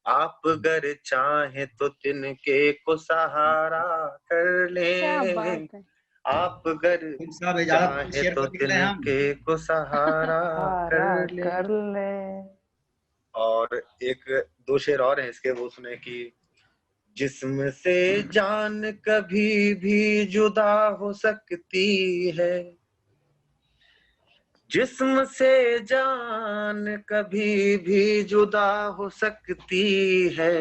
आप अगर चाहे तो तिनके को सहारा कर ले, क्या बात है। आप अगर आकिब साहब इजाजत तो चाहे शेर तो पढ़ निकले हम। तिनके को सहारा कर ले। और एक दो शेर और हैं इसके, वो सुने कि जिस्म से जान कभी भी जुदा हो सकती है, जिस्म से जान कभी भी जुदा हो सकती है,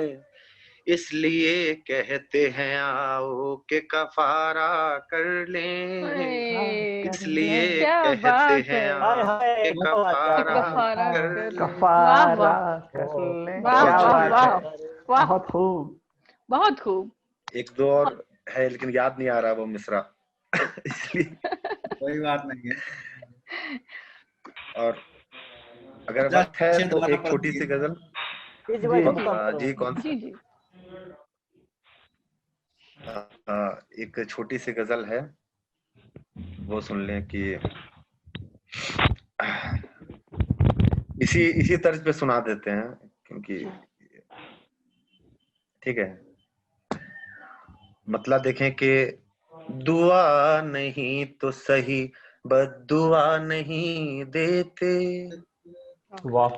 इसलिए कहते हैं आओ के कफारा कर लें, इसलिए क्या कहते बात हैं है। हाय आओ हाय, के क्या बात, क्या कफारा बात। कफारा कर कर लें। ले। वाह वाह कर ले, वाह क्या वाह बात वाह है, वाह, बहुत खूब। बहुत खूब। एक दो और है लेकिन याद नहीं आ रहा वो मिसरा इसलिए। कोई बात नहीं है। और अगर जा, वक्त है शेर तो दोबारा एक पढ़ छोटी दीजिए। सी गजल। जी भाई, जी, खत्म करो। जी कौन सा? जी जी एक छोटी सी गजल है, वो सुन लें कि इसी तर्ज पे सुना देते हैं क्योंकि ठीक है। मतलब देखें कि दुआ नहीं तो सही बद्दुआ नहीं देते, वाह,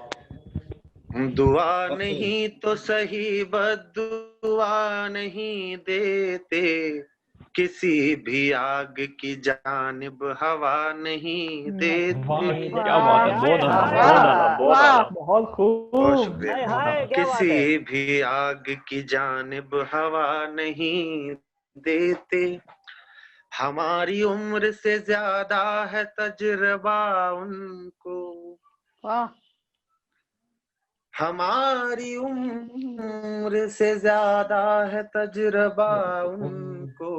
दुआ नहीं तो सही बद्दुआ नहीं देते, किसी भी आग की जानिब हवा नहीं देते। वाह, क्या बात है, बहुत आला, हाय, बहुत आला, बहुत वाह। आला। बहुत बहुत खूब। शुक्रिया। हाय हाय, क्या बात है। किसी भी आग की जानिब हवा नहीं देते, हमारी उम्र से ज्यादा है तजुर्बा उनको, वाह, हमारी उम्र से ज्यादा है तजुर्बा उनको,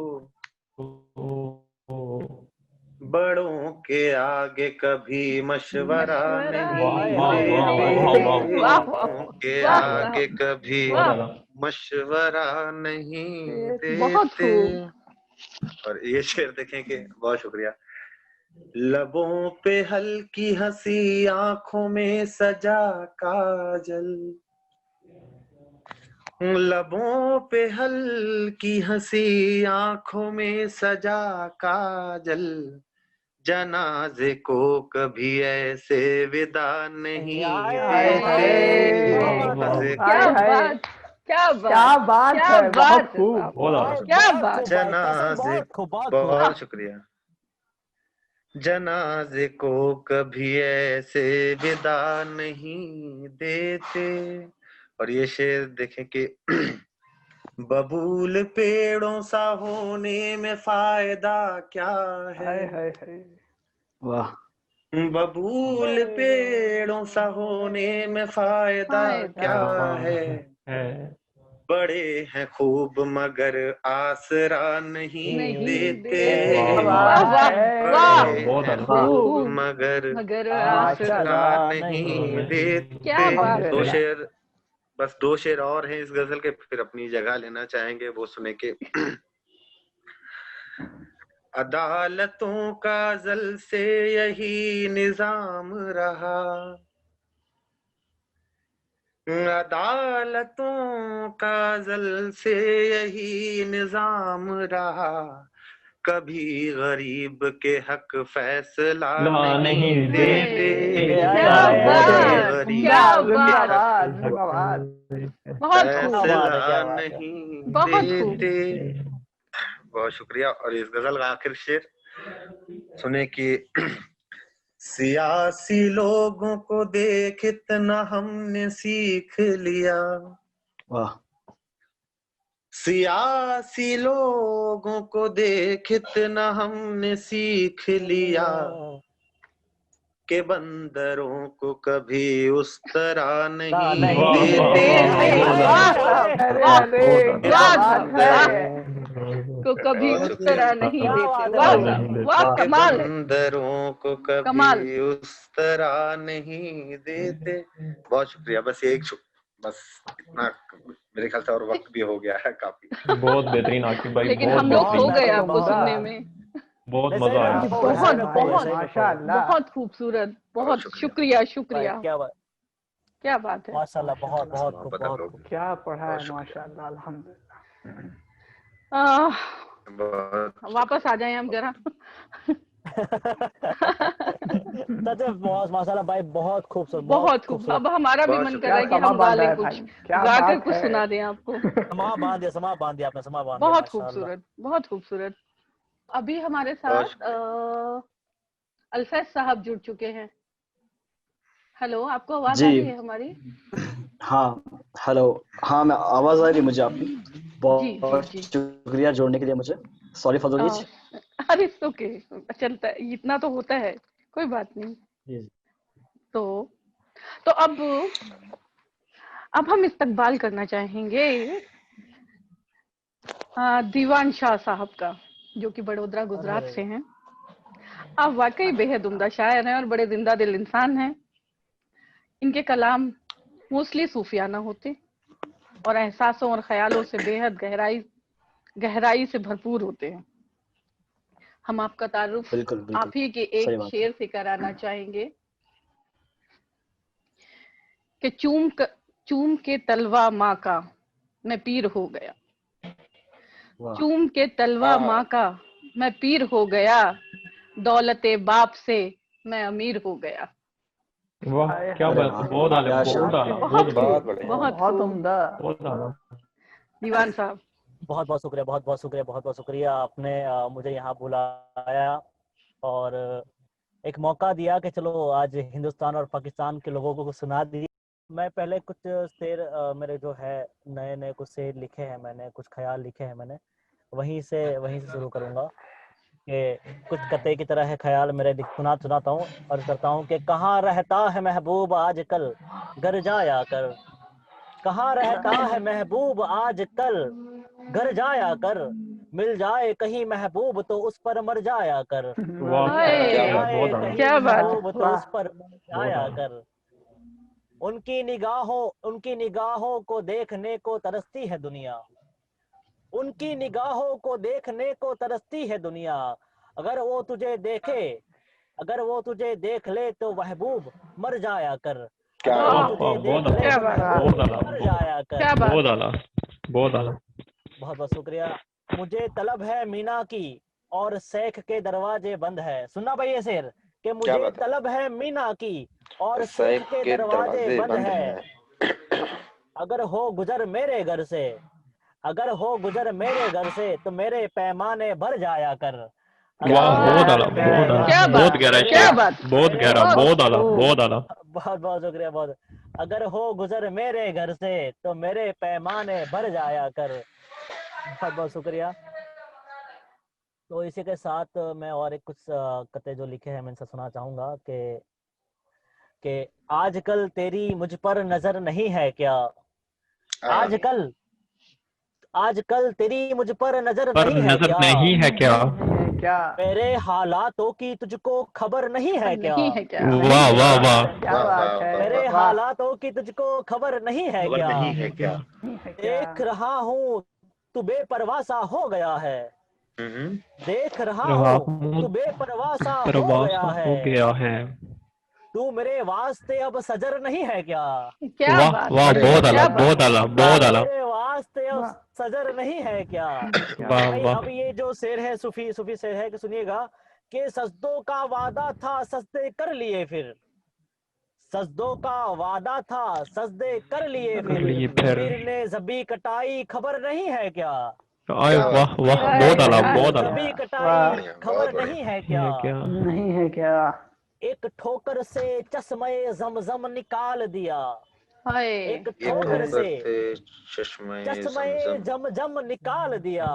बड़ों के आगे कभी मशवरा नहीं हाय वाह, हाय, वाह, हाय वाह, हाय। वाह, देते, वाह बड़ों के वाह आगे साहब, कभी बहुत वाह, आला। मशवरा नहीं बहुत देते। खूब। और ये शेर देखें कि बहुत शुक्रिया। लबों पे हल्की हंसी आंखों में सजा काजल, लबों पे हल्की हंसी आंखों में सजा काजल, जनाजे को कभी ऐसे विदा नहीं हाय हाय, देते, क्या बात है। जनाजे क्या हाय, हाय। बात, क्या बात, क्या बात क्या है, बहुत बात है खूब। साहब, बहुत आला। हाय, क्या बहुत बात। खूब भाई, कसम, जनाजे बहुत खूब, बहुत खूब। बहुत शुक्रिया। जनाजे को कभी ऐसे विदा नहीं देते। और ये शेर देखें कि बबूल पेड़ों सा होने में फायदा क्या है, हाय वाह बबूल पेड़ों सा होने में फायदा क्या है, बड़े हैं खूब मगर आसरा नहीं नहीं देते, वाह वाह वाह बड़े बहुत हैं अच्छा। खूब मगर मगर आसरा आसरा नहीं नहीं देते। क्या बात दो है। शेर, बस 2 शेर और हैं इस गजल के, फिर अपनी जगह लेना चाहेंगे, वो सुने के अदालतों का जल से यही निजाम रहा, अदालतों का जल से यही निजाम रहा, कभी गरीब के हक फैसला नहीं देते, क्या बात, क्या बात, बहुत खूब, फैसला नहीं बहुत खूब। देते। बहुत शुक्रिया। और इस गजल का आखिर शेर सुने कि सियासी लोगों को देख इतना हमने सीख लिया, वाह सियासी लोगों को देख इतना हमने सीख लिया, के बंदरों को कभी उस तरह नहीं देते, को कभी उस तरह नहीं क्या देते। बात है वाह भाई। वाह, के कमाल है, बंदरों को कमाल। कभी उस तरह नहीं देते। बहुत शुक्रिया। बस ये बस इतना, मेरे ख्याल से और वक्त भी हो गया है काफी। बहुत बेहतरीन आकिब भाई, लेकिन बहुत हम लोग खो बेहतरीन, गए आपको सुनने में। बहुत नहीं, मजा सही में आया। खो गए, बहुत सही में खो गए, बहुत सही में खो गए। माशाल्लाह, बहुत खूबसूरत, बहुत शुक्रिया भाई, शुक्रिया, क्या बात, क्या बात है। माशाल्लाह, बहुत बहुत खूब, मोहब्बत बहुत लोग, खूब। क्या पढ़ा बहुत है, शुक्रिया। माशाल्लाह, अल्हम्दुलिल्लाह। बहुत वापस आ जाए हम जरा। सच में बहुत माशाल्लाह भाई, बहुत खूबसूरत, बहुत खूब। खूबसूरत। अब हमारा भी बहुत मन कर शुक्रिया रहा है कि क्या हम समा गा बांधा लें है कुछ, भाई, क्या गा कर बात कुछ है। सुना दें आपको। समा बांध दिया, समा बांध दिया आपने, समा बांध दिया, बहुत माशाल्लाह। खूबसूरत, बहुत खूबसूरत। अभी हमारे बहुत साथ अल्फैज साहब जुड़ चुके हैं। हेलो, आपको आवाज जी। आ रही है हमारी? हाँ हेलो, हाँ मैं आवाज आ रही है मुझे आपकी। जी जी बहुत जी। शुक्रिया जोड़ने के लिए मुझे। Sorry for the reach. अरे ओके, चलता है, इतना तो होता है, कोई बात नहीं। जी तो अब हम इस्तकबाल करना चाहेंगे दीवान शाह साहब का, जो कि बड़ोदरा गुजरात से हैं। आप वाकई बेहद उम्दा शायर हैं और बड़े जिंदा दिल इंसान हैं। इनके कलाम मोस्टली सूफियाना होते और एहसासों और ख्यालों से बेहद गहराई से भरपूर होते हैं। हम आपका तारुफ बिल्कुल आप बिल्कुल, ही के सही एक बात है। शेर से कराना चाहेंगे कि चूम के तलवा माँ का मैं पीर हो गया, वाह चूम के तलवा माँ का मैं पीर हो गया, दौलते बाप से मैं अमीर हो गया। वाह क्या अरे बात, वाह, बहुत आला, क्या बहुत शायर। आला, बहुत बहुत खूब, बढ़िया। बहुत बहुत खूब। उम्दा। बहुत आला। दीवान साहब, बहुत बहुत शुक्रिया, बहुत बहुत शुक्रिया, बहुत बहुत शुक्रिया। आपने मुझे यहाँ बुलाया और एक मौका दिया कि चलो आज हिंदुस्तान और पाकिस्तान के लोगों को सुना दी। मैं पहले कुछ शेर मेरे जो है नए नए कुछ शेर लिखे हैं मैंने, कुछ ख्याल लिखे हैं मैंने, वहीं से शुरू करूँगा कि कुछ कते की तरह है ख्याल मेरे, सुनाता हूँ और करता हूँ कि कहाँ रहता है महबूब आजकल घर जाया कर, कहाँ रहता है महबूब आजकल घर जाया कर, मिल जाए कहीं महबूब तो उस पर मर जाया कर, वाह हाय, क्या मिल बात, जाए बहुत आला, कहीं क्या बात। महबूब तो वाह। उस पर मर बहुत जाया आला। कर। उनकी निगाहों को देखने को तरसती है दुनिया, उनकी निगाहों को देखने को तरसती है दुनिया, अगर वो तुझे देख ले तो महबूब मर जाया कर, अगर वो वाह तुझे वाह, देख बहुत ले क्या तो बात, बहुत महबूब आला, मर जाया कर। क्या बात बहुत है। आला, बहुत आला। बहुत बहुत शुक्रिया। मुझे तलब है मीना की और शेख के दरवाजे बंद है। सुनना भाई ये शेर कि मुझे तलब है मीना की और शेख के दरवाजे बंद है, अगर हो गुजर मेरे घर से, अगर हो गुजर मेरे घर से तो मेरे पैमाने भर जाया कर, वाह बहुत आला, अगर मेरे बहुत आला, क्या बहुत बात, गहरा क्या शेर, बात, बहुत गहरा, बहुत आला, खूब। बहुत आला। बहुत बहुत शुक्रिया, बहुत अगर हो गुजर मेरे घर से तो मेरे पैमाने भर जाया कर। बहुत बहुत शुक्रिया। तो इसी के साथ मैं और एक कुछ कते जो लिखे हैं मैं इनसे सुना चाहूंगा कि आजकल तेरी मुझ पर नजर नहीं है क्या, आजकल आजकल तेरी मुझ पर नजर नहीं है क्या, नहीं है क्या? क्या? मेरे हालातों की तुझको खबर नहीं है क्या, नहीं है क्या? वाह वाह वाह। क्या वाह, बात वाह, है? मेरे वाह, हालातों की तुझको खबर नहीं है खबर क्या, नहीं है क्या? नहीं है क्या? देख रहा हूँ तू बेपरवाह सा हो गया है, देख रहा हूँ तू बेपरवाह सा हो गया हो है, गया है। तू मेरे वास्ते अब सजर नहीं है क्या, क्या वाह बात वाह, है, बहुत क्या आला, बात बहुत आला, बहुत आला। मेरे वास्ते अब वाह। सजर नहीं है क्या। वाह भाई वाह। अब ये जो शेर है सूफी सूफी शेर है कि सुनिएगा कि सजदों का वादा था सजदे कर लिए फिर, सजदों का वादा था सजदे कर लिए फिर, लिए फिर। पीर ने जबी कटाई खबर नहीं है क्या, आए क्या वाह बात वाह, है। बहुत आला, पीर ने बहुत आला। जबी वाह। कटाई बढ़िया, बहुत खबर बढ़िया। नहीं है क्या, है क्या? नहीं है क्या? एक ठोकर से चश्मे जमजम निकाल दिया, हाय एक एक ठोकर से चश्मे चश्मे जमजम। जमजम निकाल दिया,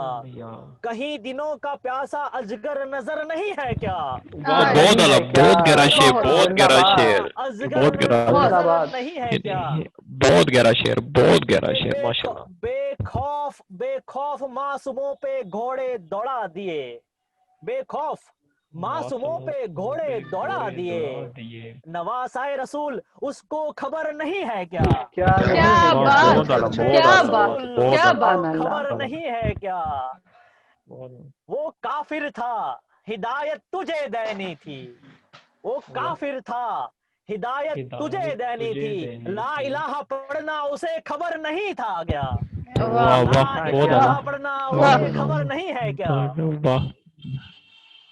कहीं दिनों का प्यासा अजगर नजर नहीं है क्या, वाह, हाय, बहुत नहीं आला, है क्या? बहुत गहरा शेर, बहुत बहुत गहरा जिंदाबाद। शेर, अजगर बहुत गहरा बहुत शेर। नजर नहीं है क्या, बहुत गहरा शेर, बहुत गहरा तूने शेर, माशाल्लाह। बेखौफ बेखौफ मासूमों पे घोड़े दौड़ा दिए, बेखौफ मासूमों पे घोड़े दौड़ा दिए, नवासाए रसूल उसको खबर नहीं है क्या, क्या क्या नहीं क्या है वाह, क्या? बात, बहुत आला, बहुत क्या आला, बात, बहुत क्या आला। बात। सुभान अल्लाह। खबर नहीं है क्या, वो काफिर था हिदायत तुझे देनी थी, वो काफिर था हिदायत तुझे देनी थी, ला इलाहा पढ़ना उसे खबर नहीं था क्या, वाह वाह वाह, ला बहुत इलाहा आला। पढ़ना वाह। उसे खबर नहीं है क्या। वाह।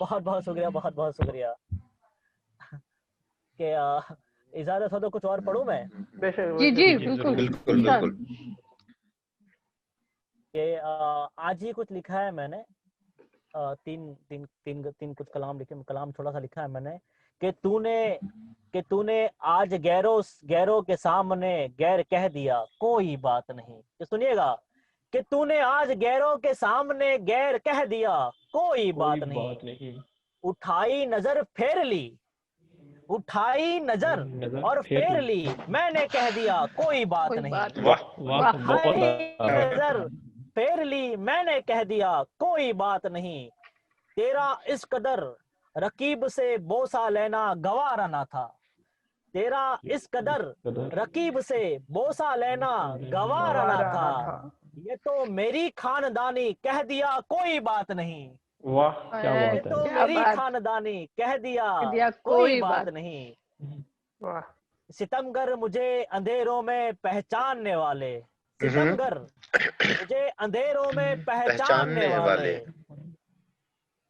बहुत बहुत शुक्रिया, बहुत बहुत शुक्रिया। कि इजाजत हो तो कुछ और पढ़ूं मैं बेशक जी बेशक। जी बिल्कुल बिल्कुल इरशाद। बिल्कुल। कि आज ही कुछ लिखा है मैंने, तीन तीन तीन तीन कुछ कलाम लिखे, कलाम थोड़ा सा लिखा है मैंने कि तूने आज गैरों के सामने गैर कह दिया कोई बात नहीं, तो सुनिएगा कि तूने आज गैरों के सामने गैर कह दिया कोई बात नहीं, उठाई नजर फेर ली, उठाई नजर और फेर ली, मैंने कह दिया कोई बात कोई नहीं, बात वाह वाह, वाह। बहुत उठाई आला। नजर फेर ली, मैंने कह दिया कोई बात नहीं, तेरा इस कदर रकीब से बोसा लेना गवारा ना था, तेरा इस कदर रकीब से बोसा लेना गवारा ना गवारा था, ना था। ये तो मेरी खानदानी कह दिया कोई बात नहीं, वाह, क्या है, ये बात तो है। क्या मेरी बात, खानदानी कह दिया दिया कोई कोई बात बात। नहीं, वाह। सितमगर मुझे अंधेरों में पहचानने वाले, सितमगर मुझे अंधेरों में पहचानने पहचानने वाले, वाले।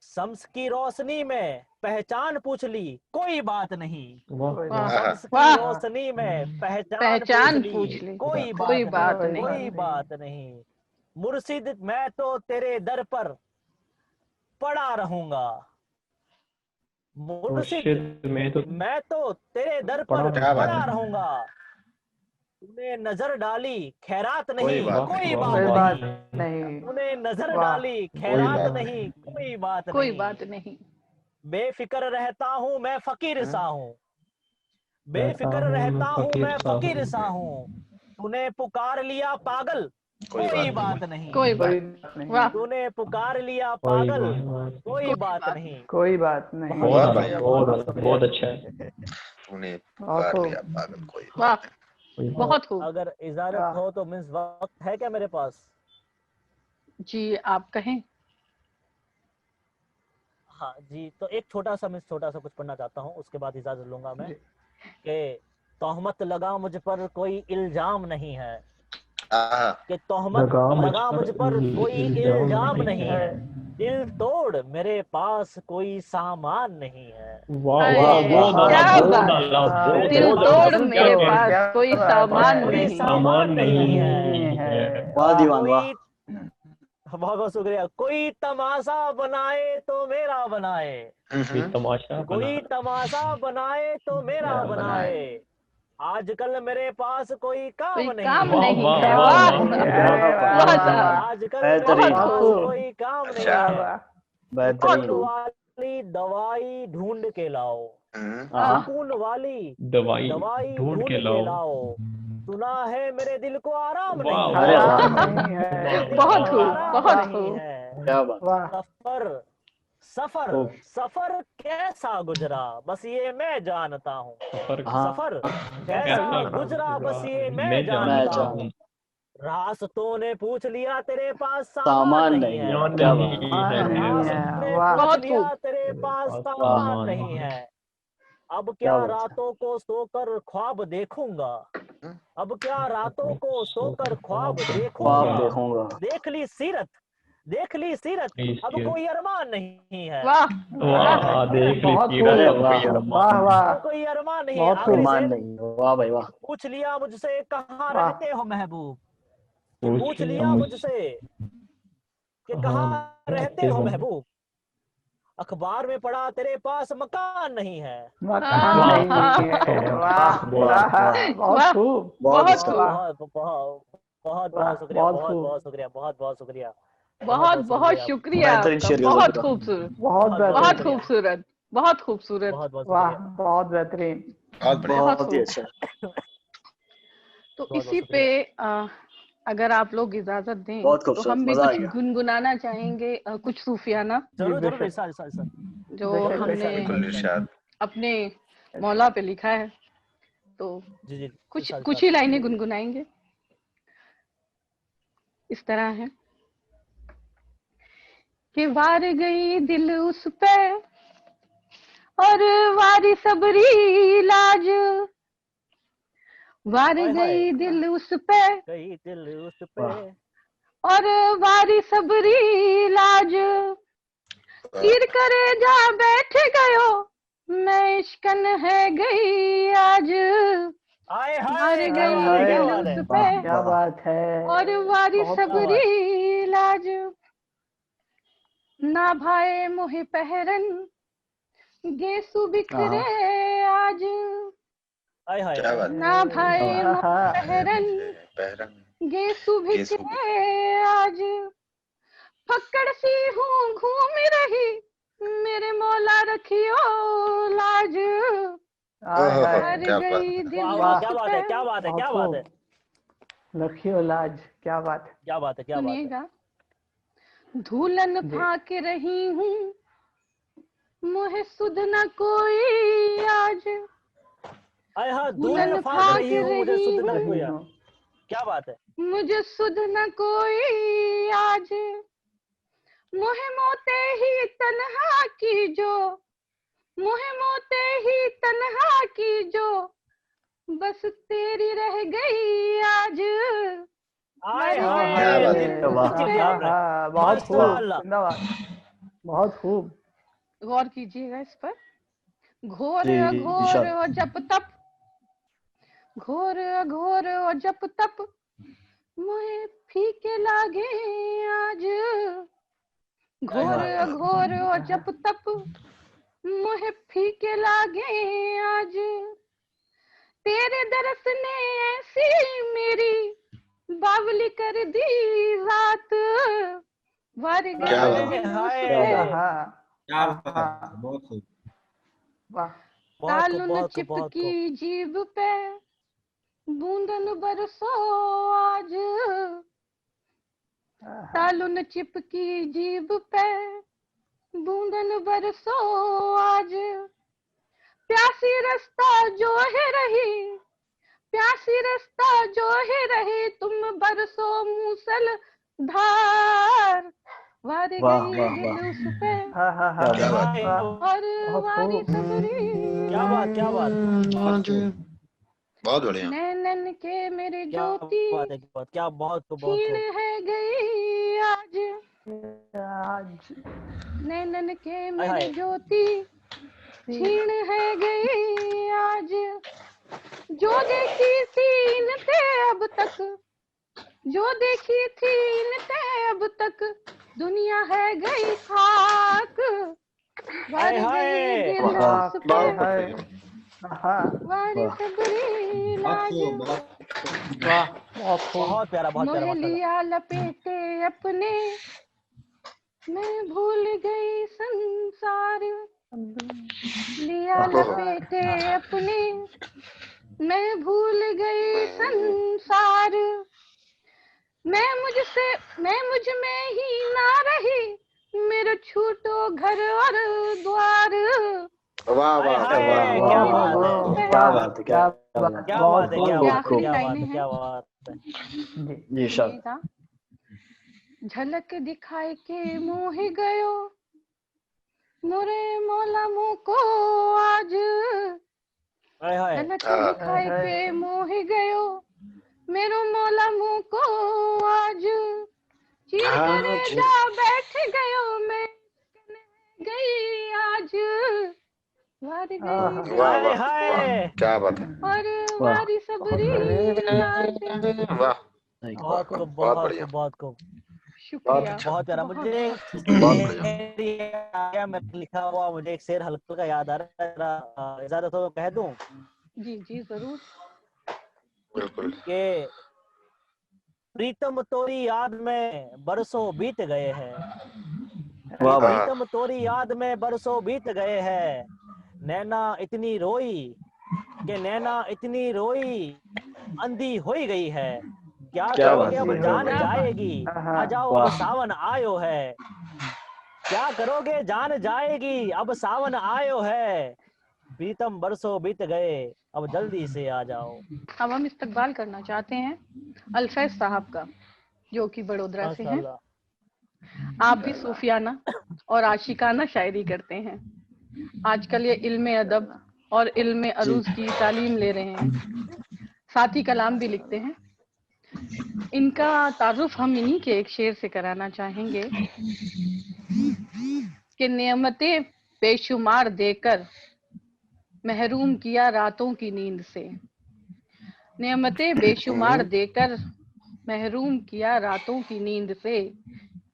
शम्स की रोशनी में पहचान पूछ ली कोई बात नहीं, कोई वाह बात शम्स की वाह। रोशनी में पहचान पहचान पूछ पूछ ली ली कोई कोई बात बात नहीं, नहीं। कोई बात नहीं, मुर्शिद मैं तो तेरे दर पर पड़ा रहूंगा, मुर्शिद में तो मैं तो तेरे दर पर क्या बात पड़ा है। रहूंगा, तूने नजर डाली खैरात कोई नहीं बात कोई नहीं। बात कोई बात नहीं, नहीं। तूने नजर वाह। डाली कोई खैरात बात नहीं कोई बात कोई नहीं, बात नहीं। बेफिक्र रहता हूँ मैं फकीर सा हूँ, बेफिक्र रहता हूँ फकीर मैं सा हूँ। फकीर सा हूँ, तूने पुकार लिया पागल कोई बात नहीं, कोई कोई बात। बात नहीं। वाह तूने पुकार लिया पागल कोई कोई बात बात नहीं, कोई बात नहीं। बहुत वाह आला, भाई, बहुत आला, बहुत अच्छा है। तूने बहुत पुकार खूब। लिया पागल कोई वाह बात तो बहुत खूब। अगर इजाजत वाह। हो तो मीन्स वक्त है क्या मेरे पास। जी आप कहें। हाँ जी, तो एक छोटा सा कुछ पढ़ना चाहता हूँ, उसके बाद इजाजत लूंगा मैं। जी। कि तोहमत लगा मुझ पर कोई इल्जाम नहीं है, नहीं। आहा, कि तोहमत लगा मुझ पर कोई इल्जाम नहीं है। है, दिल तोड़ मेरे पास कोई सामान नहीं है, वाह हाय, वाह, बहुत आला, क्या बहुत बात, आला, बहुत मेरे दिल बहुत पास आला। तोड़ क्या मेरे बात पास क्या कोई बात सामान है? कोई नहीं है। सामान नहीं है, है। वाह दीवान वाह। कोई बहुत बहुत शुक्रिया, कोई तमाशा बनाए तो मेरा बनाए, कोई तमाशा कोई बना। तमाशा बनाए तो मेरा बनाए, आजकल मेरे पास कोई काम कोई नहीं काम है। नहीं वाह, है। वाह, वाह वाह, वाह साहब, आजकल मेरे बेहतरीन। पास बहुत कोई काम नहीं अच्छा। है। बेहतरीन। सुकून वाली दवाई ढूंढ के लाओ, हाँ सुकून वाली दवाई दवाई ढूंढ के ढूंढ के लाओ। लाओ। सुना है मेरे दिल को आराम वाह, नहीं अरे है। वाह, नहीं मेरे है। दिल बहुत को खूब, आराम बहुत नहीं खूब। है। क्या बात। वाह सफर सफर खूब। सफर कैसा गुजरा बस ये मैं जानता हूँ। सफर हाँ सफर कैसा कैसा गुजरा बस ये मैं मैं जानता जानता हूँ। हूँ। रास्तों ने पूछ लिया तेरे पास सामान सामान नहीं नहीं है। है। यहाँ क्या बात। नहीं है। नहीं है। रास्तों ने वाह पूछ बहुत लिया खूब। तेरे पास पास सामान सामान नहीं है। अब क्या क्या बात। रातों को सोकर ख्वाब देखूंगा। अब क्या रातों को सोकर ख्वाब ख्वाब देखूंगा। देखूंगा। देख ली सीरत अब कोई अरमान नहीं है। वाह वाह, देख ली बहुत सीरत, खूब। अब कोई वाह, अरमान वाह नहीं। वाह अब कोई अरमान नहीं है। बहुत आखिरी खूब। मान शेर, नहीं। वाह भाई वाह। पूछ लिया मुझसे कहाँ वाह। रहते हो महबूब। पूछ पूछ लिया लिया मुझसे कि कहाँ कहाँ रहते रहते हो हो। महबूब। अखबार में पढ़ा तेरे पास मकान नहीं है। मकान हाँ, नहीं हाँ। है। वाह वाह, वाह वाह। बहुत वाह, खूब। बहुत बहुत अच्छा। खूब। बहुत बहुत बहुत वाह बहुत शुक्रिया, बहुत बहुत खूब। बहुत शुक्रिया, बहुत बहुत शुक्रिया, बहुत बहुत शुक्रिया। शुक्रिया बेहतरीन आपका, शेर गजल बहुत का। खूबसूरत, बहुत बहुत बहुत बेहतरीन। शुक्रिया, खूबसूरत, बहुत खूबसूरत। बहुत बहुत वाह शुक्रिया, बहुत बेहतरीन। बहुत बढ़िया। बहुत बहुत ही खूब। अच्छा। तो बहुत बहुत इसी पे शुक्रिया। अगर आप लोग इजाजत दें बहुत तो खूबसूरत, हम भी मजा आ कुछ गया। गुनगुनाना चाहेंगे, कुछ सूफियाना जरूर जरूर बेशक। इरशाद इरशाद इरशाद। जो बेशक हमने बेशक। बिल्कुल इरशाद। अपने मौला पे लिखा है। तो जी जी कुछ इरशाद कुछ इरशाद। ही लाइनें गुनगुनाएंगे। इस तरह है कि वार गई दिल उस पे और वारी सबरी लाज, वार हाय हाय गई दिल उस पे गई दिल उस पे। वाह। और वारी सबरी लाज, तीर करे जा बैठ गयो मैं इश्कन है गई आज, हाय वार हाय क्या गई बात है, क्या दिल बात है। उस पे वाह क्या वाह। बात है। और वारी बहुत क्या बात। सबरी लाज, ना भाए मोहे पहरन गेसु बिखरे हाँ आज, हाय हाय क्या बात ना भाए वाह। मोहे हाँ पहरन पहरन गेसु गेसु बिखरे आज, फक्कड़ सी हूँ घूम रही मेरे मौला रखियो लाज, हाय ओहो हाय। हार क्या बात गई है। दिल वाह वाह वाह क्या उस बात पे। है, क्या बात है, बहुत क्या बात है, खूब। रखियो लाज। क्या बात है। क्या बात है, क्या बात है। सुनिएगा, धूलन जी। फाक रही हूँ मोहे सुध न कोई आज, हाय हाँ धूलन धूलन फाक फाक रही हूँ मुझे रही सुध न हूँ कोई। रही हूँ। क्या बात है। मुझे सुध न कोई आज, मोहे मोते ही तन्हा की जो, मोहे मोते ही तन्हा की जो, बस तेरी रह गई आज, हाय मर हाँ क्या गई हाय बात हाय। है। दिल वाह। उस गजब पे। दिया आपने। बहुत खूब। माशाल्लाह। जिंदाबाद। बहुत खूब। गौर कीजिएगा इस पर। घोर जी अघोर इरशाद। और जप तप, घोर अघोर और जप तप, मुहे फीके लागे आज, हाय घोर हाय अघोर और जप तप, मुहे फीके लागे आज, तेरे दरस ने ऐसी मेरी बावली कर दी रात, वार क्या गई बात हाय है। दिल उस क्या पे। हाय। बात। क्या बात हाँ है, बहुत खूब। वाह। बहुत खूब, तालुन बहुत खूब, बहुत खूब। चिपकी जीभ पे बूंदन बरसो आज, तालुन चिपकी जीभ पे बूंदन बरसो आज, प्यासी रास्ता जो है रही, प्यासी रास्ता जो है रही, तुम बरसो मूसल धार, वार वाह गई वाह दिल वाह। उस पे हाँ हाँ हाँ। क्या क्या बात। बात है। वाह और बहुत वारी खूब। सबरी क्या बात, क्या बात, बहुत खूब। बहुत बढ़िया। नैनन के मेरे क्या ज्योति बात है, क्या बात, क्या बहुत खूब, बहुत छीन खूब। है गई आज, आज नैनन के हाय मेरे हाय ज्योति छीन है गई आज, जो देखी थी इनते अब तक, जो देखी थी इनते अब तक, दुनिया है गई खाक, हाय भर गई हाय। दिल वाह। उस पे। हाय बहुत हाय। बढ़िया। हाँ वारी वाह सबरी बहुत लाज खूब, बहुत वाह बहुत खूब। बहुत प्यारा बहुत प्यारा मोह माशाल्लाह। लिया लपेटे अपने, मैं भूल गई संसार। लिया वाह लपेटे अपने, मैं भूल गई संसार। मैं मुझ में ही ना रही, मेरा छूटो घर और द्वार। वाह हाय वाह वाह हाय वाह क्या वाह बात वाह है, वाह, क्या बात है, क्या बात है। क्या बहुत बात है, खूब क्या ये खूब बात है, आखिरी खूब। क्या बात लाइनें है, हैं। क्या बात है। जी जी शाद। सुनिएगा। झलक दिखाए के मोह गयो, मोरे मौला मुको आज। हाय हाय झलक हाँ दिखाए के मोह गयो, मेरो मौला मुको आज। चीर करे हाँ जी। जा बैठ गयो, मैं गई आज। वार गई आहा, वाह हाय वाह वाह, हाय। क्या बात है। और वाह वारी सबरी लाज। वाह थैंक यू। वाह बहुत वाह, खूब बहुत बहुत बढ़िया, खूब बहुत खूब, बहुत शुक्रिया। अच्छा, बहुत प्यारा। बहुत मुझे बहुत बढ़िया। शेर याद मैं लिखा हुआ, मुझे एक शेर हल्का याद आ रहा है, जरा इजाजत हो तो कह दूं जी जी जरूर। बिल्कुल। कि प्रीतम तोरी याद में बरसों बीत गए हैं, कि वाह भाई। हाँ प्रीतम तोरी याद में बरसों बीत गए हैं। नैना इतनी रोई कि नैना इतनी रोई, अंधी हो गई है। क्या क्या करोगे बात अब है, जी क्या जान बात क्या है। बात। जाएगी, हाँ आ जाओ अब वाह सावन आयो है। क्या करोगे जान जाएगी, अब सावन आयो है। प्रीतम बरसों बीत गए, अब जल्दी से आ जाओ। अब हम इस्तकबाल करना चाहते हैं अल्फैज साहब का, जो कि बड़ोदरा से हैं। माशाल्लाह। आप भी सूफियाना और आशिकाना शायरी करते हैं। आजकल ये इल्म अदब और इल्म जी। अरूज की तालीम ले रहे हैं, साथ ही कलाम भी लिखते हैं। इनका तारुफ हम इन्हीं के एक शेर से कराना चाहेंगे कि नेमतें बेशुमार देकर महरूम किया रातों की नींद से। नेमतें बेशुमार देकर महरूम किया रातों की नींद से।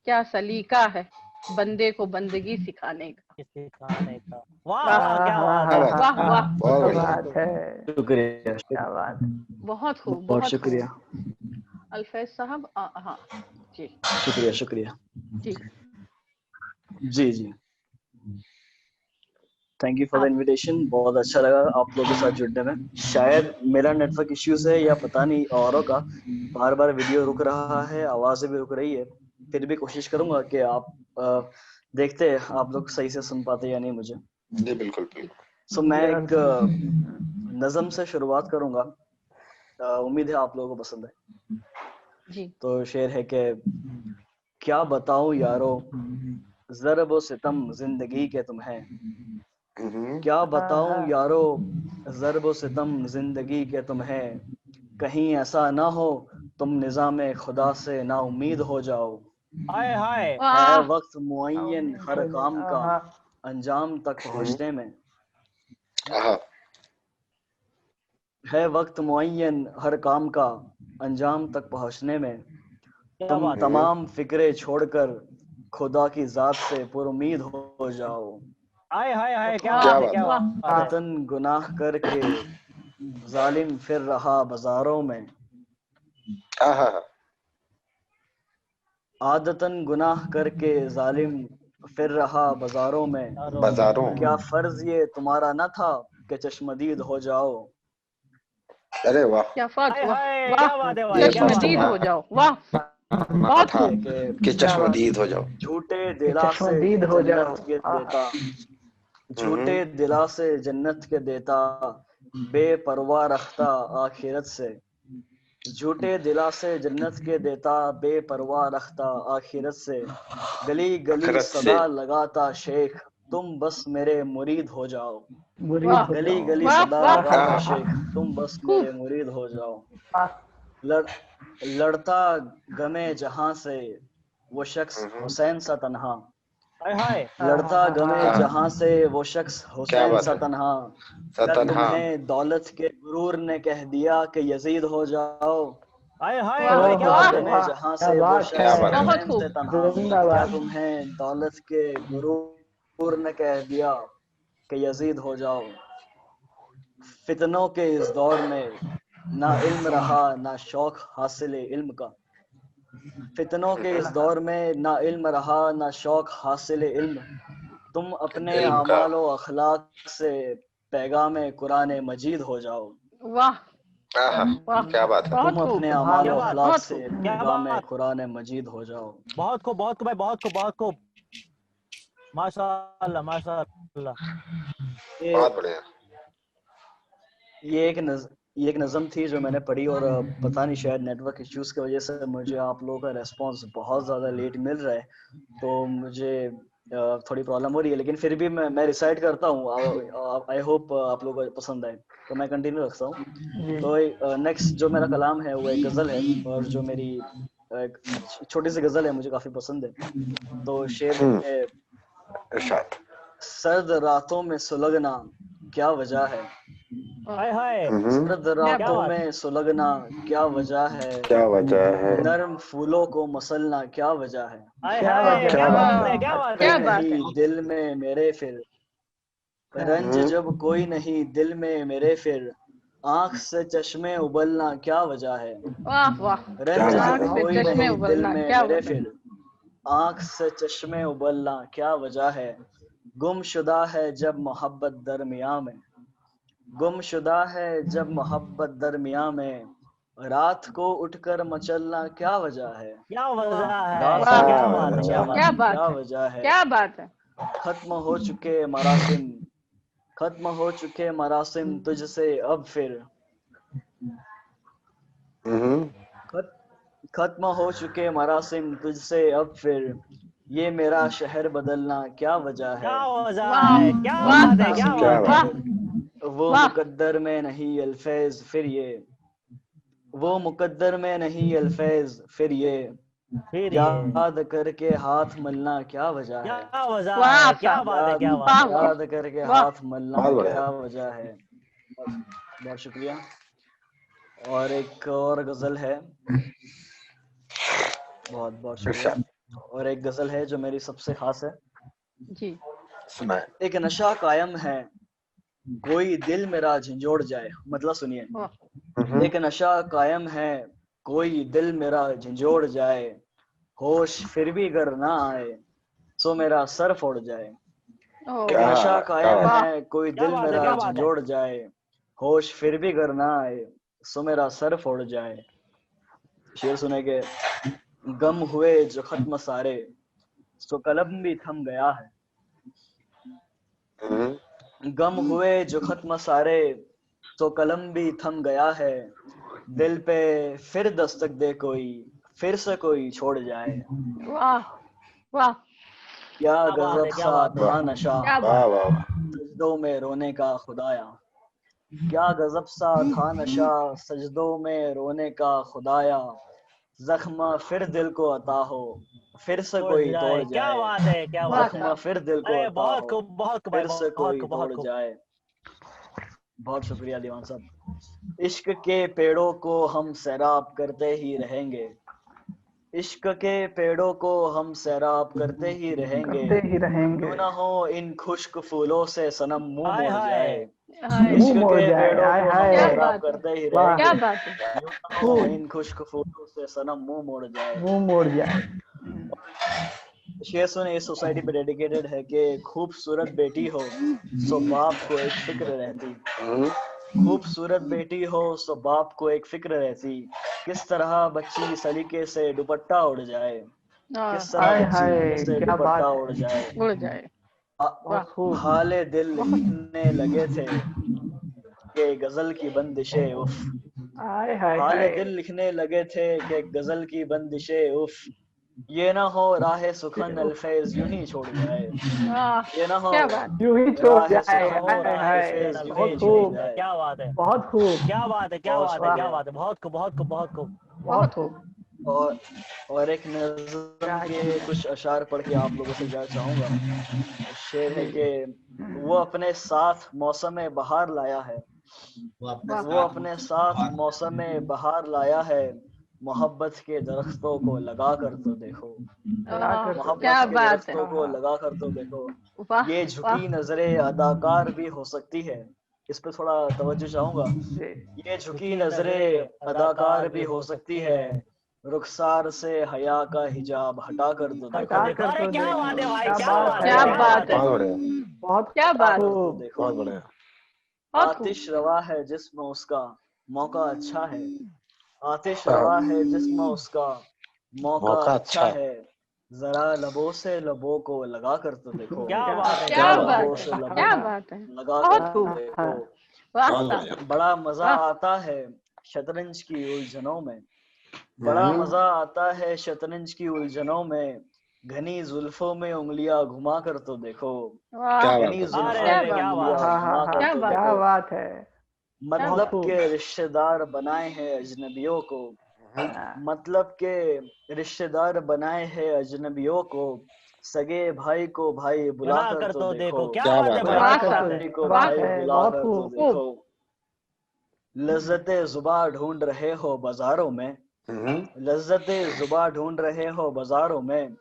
क्या सलीका है बंदे को बंदगी सिखाने का। किसी खाने का, वाह वाह वाह क्या बात क्या है। बात है, वाह वाह। बहुत क्या बढ़िया। बात है, शुक्रिया क्या बात है। बहुत खूब बहुत बहुत शुक्रिया खूब। अल्फैज साहब हाँ जी शुक्रिया शुक्रिया। जी जी जी, थैंक यू फॉर द आप इनविटेशन। बहुत अच्छा लगा आप लोगों के साथ जुड़ने में। शायद मेरा नेटवर्क इश्यूज है या पता नहीं औरों का, बार बार वीडियो रुक रहा है, आवाजें भी रुक रही है। फिर भी कोशिश करूंगा कि आप देखते हैं आप लोग सही से सुन पाते या नहीं मुझे। जी बिल्कुल बिल्कुल। सो मैं एक नज़म से शुरुआत करूंगा, उम्मीद है आप लोगों को पसंद है। जी तो शेर है कि क्या बताऊं यारो, ज़रब व सितम जिंदगी के तुम्हें। क्या बताऊं यारो, ज़रब व सितम जिंदगी के तुम्हें। कहीं ऐसा ना हो तुम निज़ाम खुदा से ना उम्मीद हो जाओ। हाय हाय। है वाह वक्त मुअय्यन हर काम का अंजाम तक पहुंचने में। हाँ है वक्त मुअय्यन हर काम का अंजाम तक पहुंचने में। क्या तुम बात है। तमाम फिक्रे छोड़कर खुदा की जात से पुरुमीद हो जाओ। हाय हाय हाय क्या वाह क्या बात है, बात क्या है। बात है। आदतन गुनाह करके जालिम फिर रहा बाजारों में। हाँ हाँ हाँ, आदतन गुनाह करके जालिम फिर रहा बाजारों में। बाजारों। क्या फर्ज ये तुम्हारा न था कि चश्मदीद हो जाओ। अरे वाह, क्या फर्क हाय वाह हाय वाह। क्या बात है भाई, ये क्या फर्ज बात चश्मदीद है। हो तुम्हारा जाओ वाह। ना बहुत था खूब। कि चश्मदीद हो जाओ। झूठे कि दिला से चश्मदीद हो जाओ। जन्नत के देता, झूठे हम्म, दिला से जन्नत के देता, बेपरवाह रखता आखिरत से। झूठे दिला से जन्नत के देता, बेपरवाह रखता आखिरत से। गली गली आखिरत से। सदा लगाता शेख, तुम बस मेरे मुरीद हो जाओ। मुरीद वाह हो गली जाओ। गली वाह सदा वाह लगाता आहा, शेख, तुम बस खूब। मेरे मुरीद हो जाओ। वाह, लड़ लड़ता गमे जहां से वो शख्स हुसैन सा तन्हा। हाय हाय। लड़ता गमे हाँ जहां से वो शख्स क्या हुसैन बात सा है। तन्हा। क्या सतन हाँ। तुम्हें दौलत के गुरूर ने कह दिया कि यजीद हो जाओ। हाय हाय वाह हाय क्या लड़ता बात ओहो है। गमे वाह, जहां क्या से वो बात क्या शख्स है, बात है। बहुत हुसैन से खूब। तन्हा। क्या जिंदाबाद। तुम्हें दौलत के गुरूर ने कह दिया कि यजीद हो जाओ। फितनों के इस दौर में ना इल्म रहा ना शौक हासिल इल्म का। फितनों के इस दौर में ना इल्म रहा ना शौक हासिल इल्म। तुम अपने इल्म का। अमाल व अखलाक से पैगाम कुरान मजीद हो जाओ। वाह आहा, वाह, क्या बात है। तुम बहुत अपने खूब, अमाल क्या व बात, अखलाक बहुत से खूब। क्या पैगाम बात, कुरान मजीद हो जाओ। बहुत खूब भाई, बहुत खूब माशाल्लाह माशाल्लाह। ये बहुत बढ़िया। ये एक नज़म थी जो मैंने पढ़ी, और पता नहीं शायद नेटवर्क इश्यूज की वजह से मुझे आप लोगों का रेस्पॉन्स बहुत ज़्यादा लेट मिल रहा है, तो मुझे थोड़ी प्रॉब्लम हो रही है, लेकिन फिर भी मैं रिसाइट करता हूँ। आई होप आप लोगों को पसंद आए, तो मैं कंटिन्यू रखता हूँ। तो नेक्स्ट जो मेरा कलाम है वो एक गज़ल है, और जो मेरी एक छोटी सी गज़ल है, मुझे काफ़ी पसंद है। तो शेर है, इरशाद। सर्द रातों में सुलगना क्या वजह है। हाय हाय, सर्द क्या रातों बात, में सुलगना क्या वजह है। क्या वजह है। नर्म फूलों को मसलना क्या वजह है। हाय क्या हाय, वजह क्या है। बात है, क्या बात कोई क्या है। बात है। नहीं दिल में मेरे फिर रंज, जब कोई नहीं दिल में मेरे फिर आंख से चश्मे उबलना क्या वजह है। वाह वाह, रंज बात आँख जब है। से कोई चश्मे नहीं दिल उबलना में क्या मेरे बात है। फिर आंख से चश्मे उबलना क्या वजह है। गुमशुदा है जब मोहब्बत दरमिया में, गुमशुदा है जब मोहब्बत दरमिया में रात को उठकर मचलना क्या वजह है। क्या वजह है, रात वाह, को क्या उठकर बात है, क्या बात क्या मचलना है। बात क्या है, वजह है। क्या बात है। खत्म हो चुके मरासिम, खत्म हो चुके मरासिम तुझसे अब फिर खत्म हो चुके मरासिम तुझसे अब फिर ये मेरा शहर बदलना क्या वजह है। क्या वजह वाह है, क्या वाह बात है, क्या क्या बात बात है। वाह वो वाह। मुकद्दर में नहीं अल्फैज फिर ये, वो मुकद्दर में नहीं अल्फैज फिर ये फिर ये याद करके हाथ मलना क्या वजह है। क्या वजह वाह है, क्या साहब, बात है, याद क्या बात वाह है। वाह याद करके वाह। हाथ मलना बहुत बढ़िया। क्या वजह है। बहुत शुक्रिया। और एक और गजल है, बहुत बहुत शुक्रिया। इरशाद। और एक गजल है जो मेरी सबसे खास है। जी सुनाए। एक नशा कायम है कोई दिल मेरा झंझोड़ जाए। मतलब सुनिए, वाह। एक नशा कायम है कोई दिल मेरा झंझोड़ जाए, होश फिर भी अगर ना आए सो मेरा सर फोड़ जाए। एक ओ नशा क्या कायम बात वाह है कोई क्या दिल बात है, मेरा क्या बात है। झंझोड़ जाए, होश फिर भी अगर ना आए सो मेरा सर फोड़ जाए। शेर सुनेंगे। गम हुए जो खत्म सारे सो कलम भी थम गया है। है। गम हुए जो खत्म सारे तो कलम भी थम गया है। दिल पे फिर दस्तक दे कोई फिर से कोई छोड़ जाए। वाह वाह। क्या क्या बात गजब है, क्या सा बात है। था नशा क्या वाह बात है। वाह वाह। सजदों में रोने का खुदाया। क्या गजब सा था नशा सजदों में रोने का खुदाया। जख्म फिर दिल को अता हो फिर से तोड़ कोई तोड़ जाए, क्या जाए। बात है, क्या वाह बात है। जख्म साहब। फिर दिल को अरे अता हो बहुत खूब भाई, फिर से बहुत कोई खूब, बहुत तोड़ खूब। जाए। बहुत शुक्रिया दीवान साहब। इश्क के पेड़ों को हम सैराब करते ही रहेंगे, इश्क के पेड़ों को हम सैराब करते ही रहेंगे। करते ही रहेंगे। क्यों ना हो इन खुश्क फूलों से सनम मुंह हाय मोड़ जाए। हाय, हाय मुंह इश्क मोड़ के जाए। पेड़ों हाय को हम क्या हाय। सैराब बात है, करते ही वाह। रहेंगे। क्या बात है। क्यों ना हो खूब इन खुश्क फूलों से सनम मुंह मोड़ जाए। मुंह मोड़ जाए। शेर सुने इस सोसाइटी पे डेडिकेटेड है कि खूबसूरत बेटी हो सो बाप को एक फिक्र रहती। खूबसूरत बेटी हो सो बाप को एक फिक्र रहती। किस तरह बच्ची सलीके से दुपट्टा उड़ जाए। हाँ, किस तरह हाय बच्ची हाय, से क्या दुपट्टा बात उड़ है। जाए। उड़ जाए। वाह। बहुत खूब। हाले दिल बहुत लिखने लगे थे कि गजल की बंदिशें उफ। हाय हाय हाले हाय। दिल लिखने लगे थे कि गजल की बंदिशें उफ। ये ना हो राह सुखन अल्फैज यूं ही छोड़ जाए। वाह, ये ना हो क्या बात। यूं ही छोड़ राह ये ना जाए। सुखन हो हाय राहे हाय। सुकन अल्फैज यूं बहुत ही अल्फेज यूं छोड़ ही खूब। जाए। जाए। क्या बात है, बहुत खूब। क्या बात है, क्या बहुत बात है, क्या शुक्रिया। बात है। बहुत खूब, बहुत खूब, बहुत खूब। बहुत बहुत खूब। खूब। और एक नज़म के कुछ अशार पढ़ के आप लोगों से जाना चाहूंगा। शेर है कि वो अपने साथ मौसम बहार लाया है। वो अपने वाह वो साथ अपने मौसम साथ बहार मौसम बहार लाया है। मोहब्बत के दरख्तों को लगा कर तो देखो। लगा कर तो मोहब्बत क्या देखो। के बात है। दरख्तों को हाँ। लगा कर तो देखो। वाह ये वाह। झुकी नजरें अदाकार भी हो सकती है, इस पे थोड़ा तवज्जो चाहूंगा। जी ये झुकी नजरें अदाकार भी हो सकती है, रुखसार से हया का हिजाब हटा कर तो देखो। हटा कर अरे तो क्या बात है देखो, भाई, क्या क्या बात बात है, है, क्या क्या बात है, बहुत बढ़िया, बहुत क्या हटा बात कर है, तो खूब। देखो। बहुत बढ़िया। बहुत खूब। आतिश रवा है जिस्म उसका, मौका अच्छा है। आतिश हाँ, रवा है जिस्म उसका, मौका मौका अच्छा अच्छा है। है। जरा लबों से लबों को लगा कर तो देखो। क्या बात है, क्या क्या बात लबों बात है, से है। लबों क्या को बात है, लगा कर बहुत तो खूब। देखो। वाह बहुत साहब, बढ़िया। बड़ा मजा वाह। आता है शतरंज की उलझनों में, बड़ा मजा आता है शतरंज की उलझनों में। घनी जुल्फों में उंगलियां घुमा कर तो देखो। वाह, क्या बात घनी है, अरे जुल्फों क्या में अरे बात, क्या बात उंगलियां है। हाँ हाँ घुमा कर हाँ, क्या तो बात, क्या देखो। बात है, क्या बहुत मतलब बात, खूब। के रिश्तेदार बनाए हैं अजनबियों को, हाँ, मतलब के रिश्तेदार बनाए हैं अजनबियों को। सगे भाई को भाई बुला बना कर कर तो तो देखो। देखो, क्या क्या बात है बात है। भाई, बुला वाह क्या कर बात तो साहब, है। भाई देखो, को क्या वाह बात भाई है, साहब, बुला बहुत कर तो खूब। खूब। देखो। लज्जते जुबा ढूंढ रहे हो बाजारों में, लज्जते जुबा ढूंढ रहे हो बाजारों में।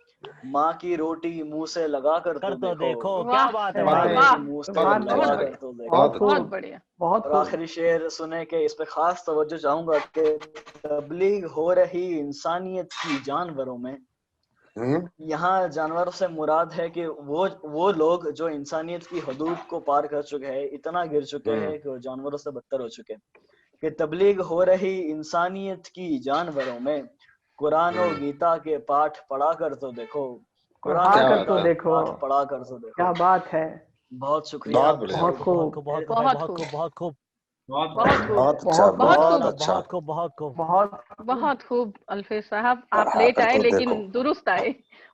माँ की रोटी मुंह से लगा कर कर तो तो देखो। देखो, क्या वाह, बात है माँ बहुत की भाई। बढ़िया, वाह, रोटी मुंह से सुभान बहुत लगा बहुत अल्लाह, कर बढ़िया, तो देखो। बहुत बहुत बहुत खूब, अच्छा। बढ़िया। बहुत और खूब। आखिरी शेर सुने के इस पे खास तवज्जो चाहूंगा कि तबलीग हो रही इंसानियत की जानवरों में। हम्म, यहाँ जानवरों से मुराद है कि वो लोग जो इंसानियत की हदूद को पार कर चुके हैं, इतना गिर चुके हैं कि वो जानवरों से बदतर हो चुके हैं। कि तबलीग हो रही इंसानियत की जानवरों में, कुरान और गीता के पाठ पढ़ा कर तो देखो। कुरान पढ़ा और क्या कर बात तो गीता है, के देखो, पाठ पढ़ा कर तो क्या देखो। बात है, बहुत शुक्रिया बहुत आपका। बढ़िया, बहुत बहुत खूब, खूब, बहुत मेरे- खूब भाई, बहुत बहुत खूब, खूब, बहुत खूब। बहुत बहुत बढ़िया। खूब, बहुत अच्छा, बहुत बहुत खूब, बहुत खूब, माशाल्लाह, अच्छा। बहुत खूब, बहुत खूब। बहुत खूब। बहुत खूब अल्फेज साहब, आप पढ़ा लेट कर आए तो लेकिन देखो। दुरुस्त आए।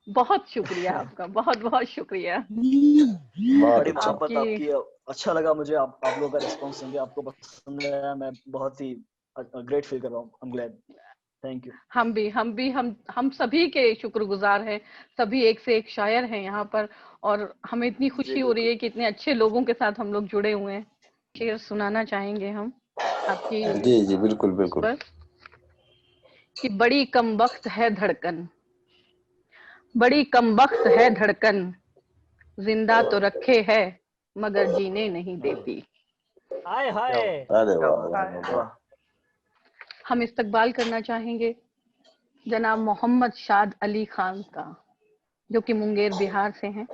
बहुत शुक्रिया आपका, बहुत बहुत शुक्रिया बहुत बड़ी अच्छा। मोहब्बत आपकी। आपकी। अच्छा लगा मुझे आप लोगों का रिस्पॉन्स सुन के, आपको पसंद आया। मैं बहुत ही ग्रेट फील कर रहा हूँ। I am glad. Thank you. हम सभी के शुक्रगुजार हैं। सभी एक से एक शायर हैं यहाँ पर, और हमें इतनी जी खुशी हो रही बिल्कुल। है कि इतने अच्छे लोगों के साथ हम लोग जुड़े हुए हैं। शेर सुनाना चाहेंगे हम आपकी जी जी, बिल्कुल इस बिल्कुल। पर, कि बड़ी कमबख्त है धड़कन, बड़ी कमबख्त है धड़कन, जिंदा तो रखे है मगर जीने नहीं देती। हाय क्या हाय। अरे क्या वाह बात वाह है, वाह वाह। वाह। हम इस्तकबाल करना चाहेंगे जनाब मोहम्मद शाद अली खान का, जो कि मुंगेर बिहार से हैं।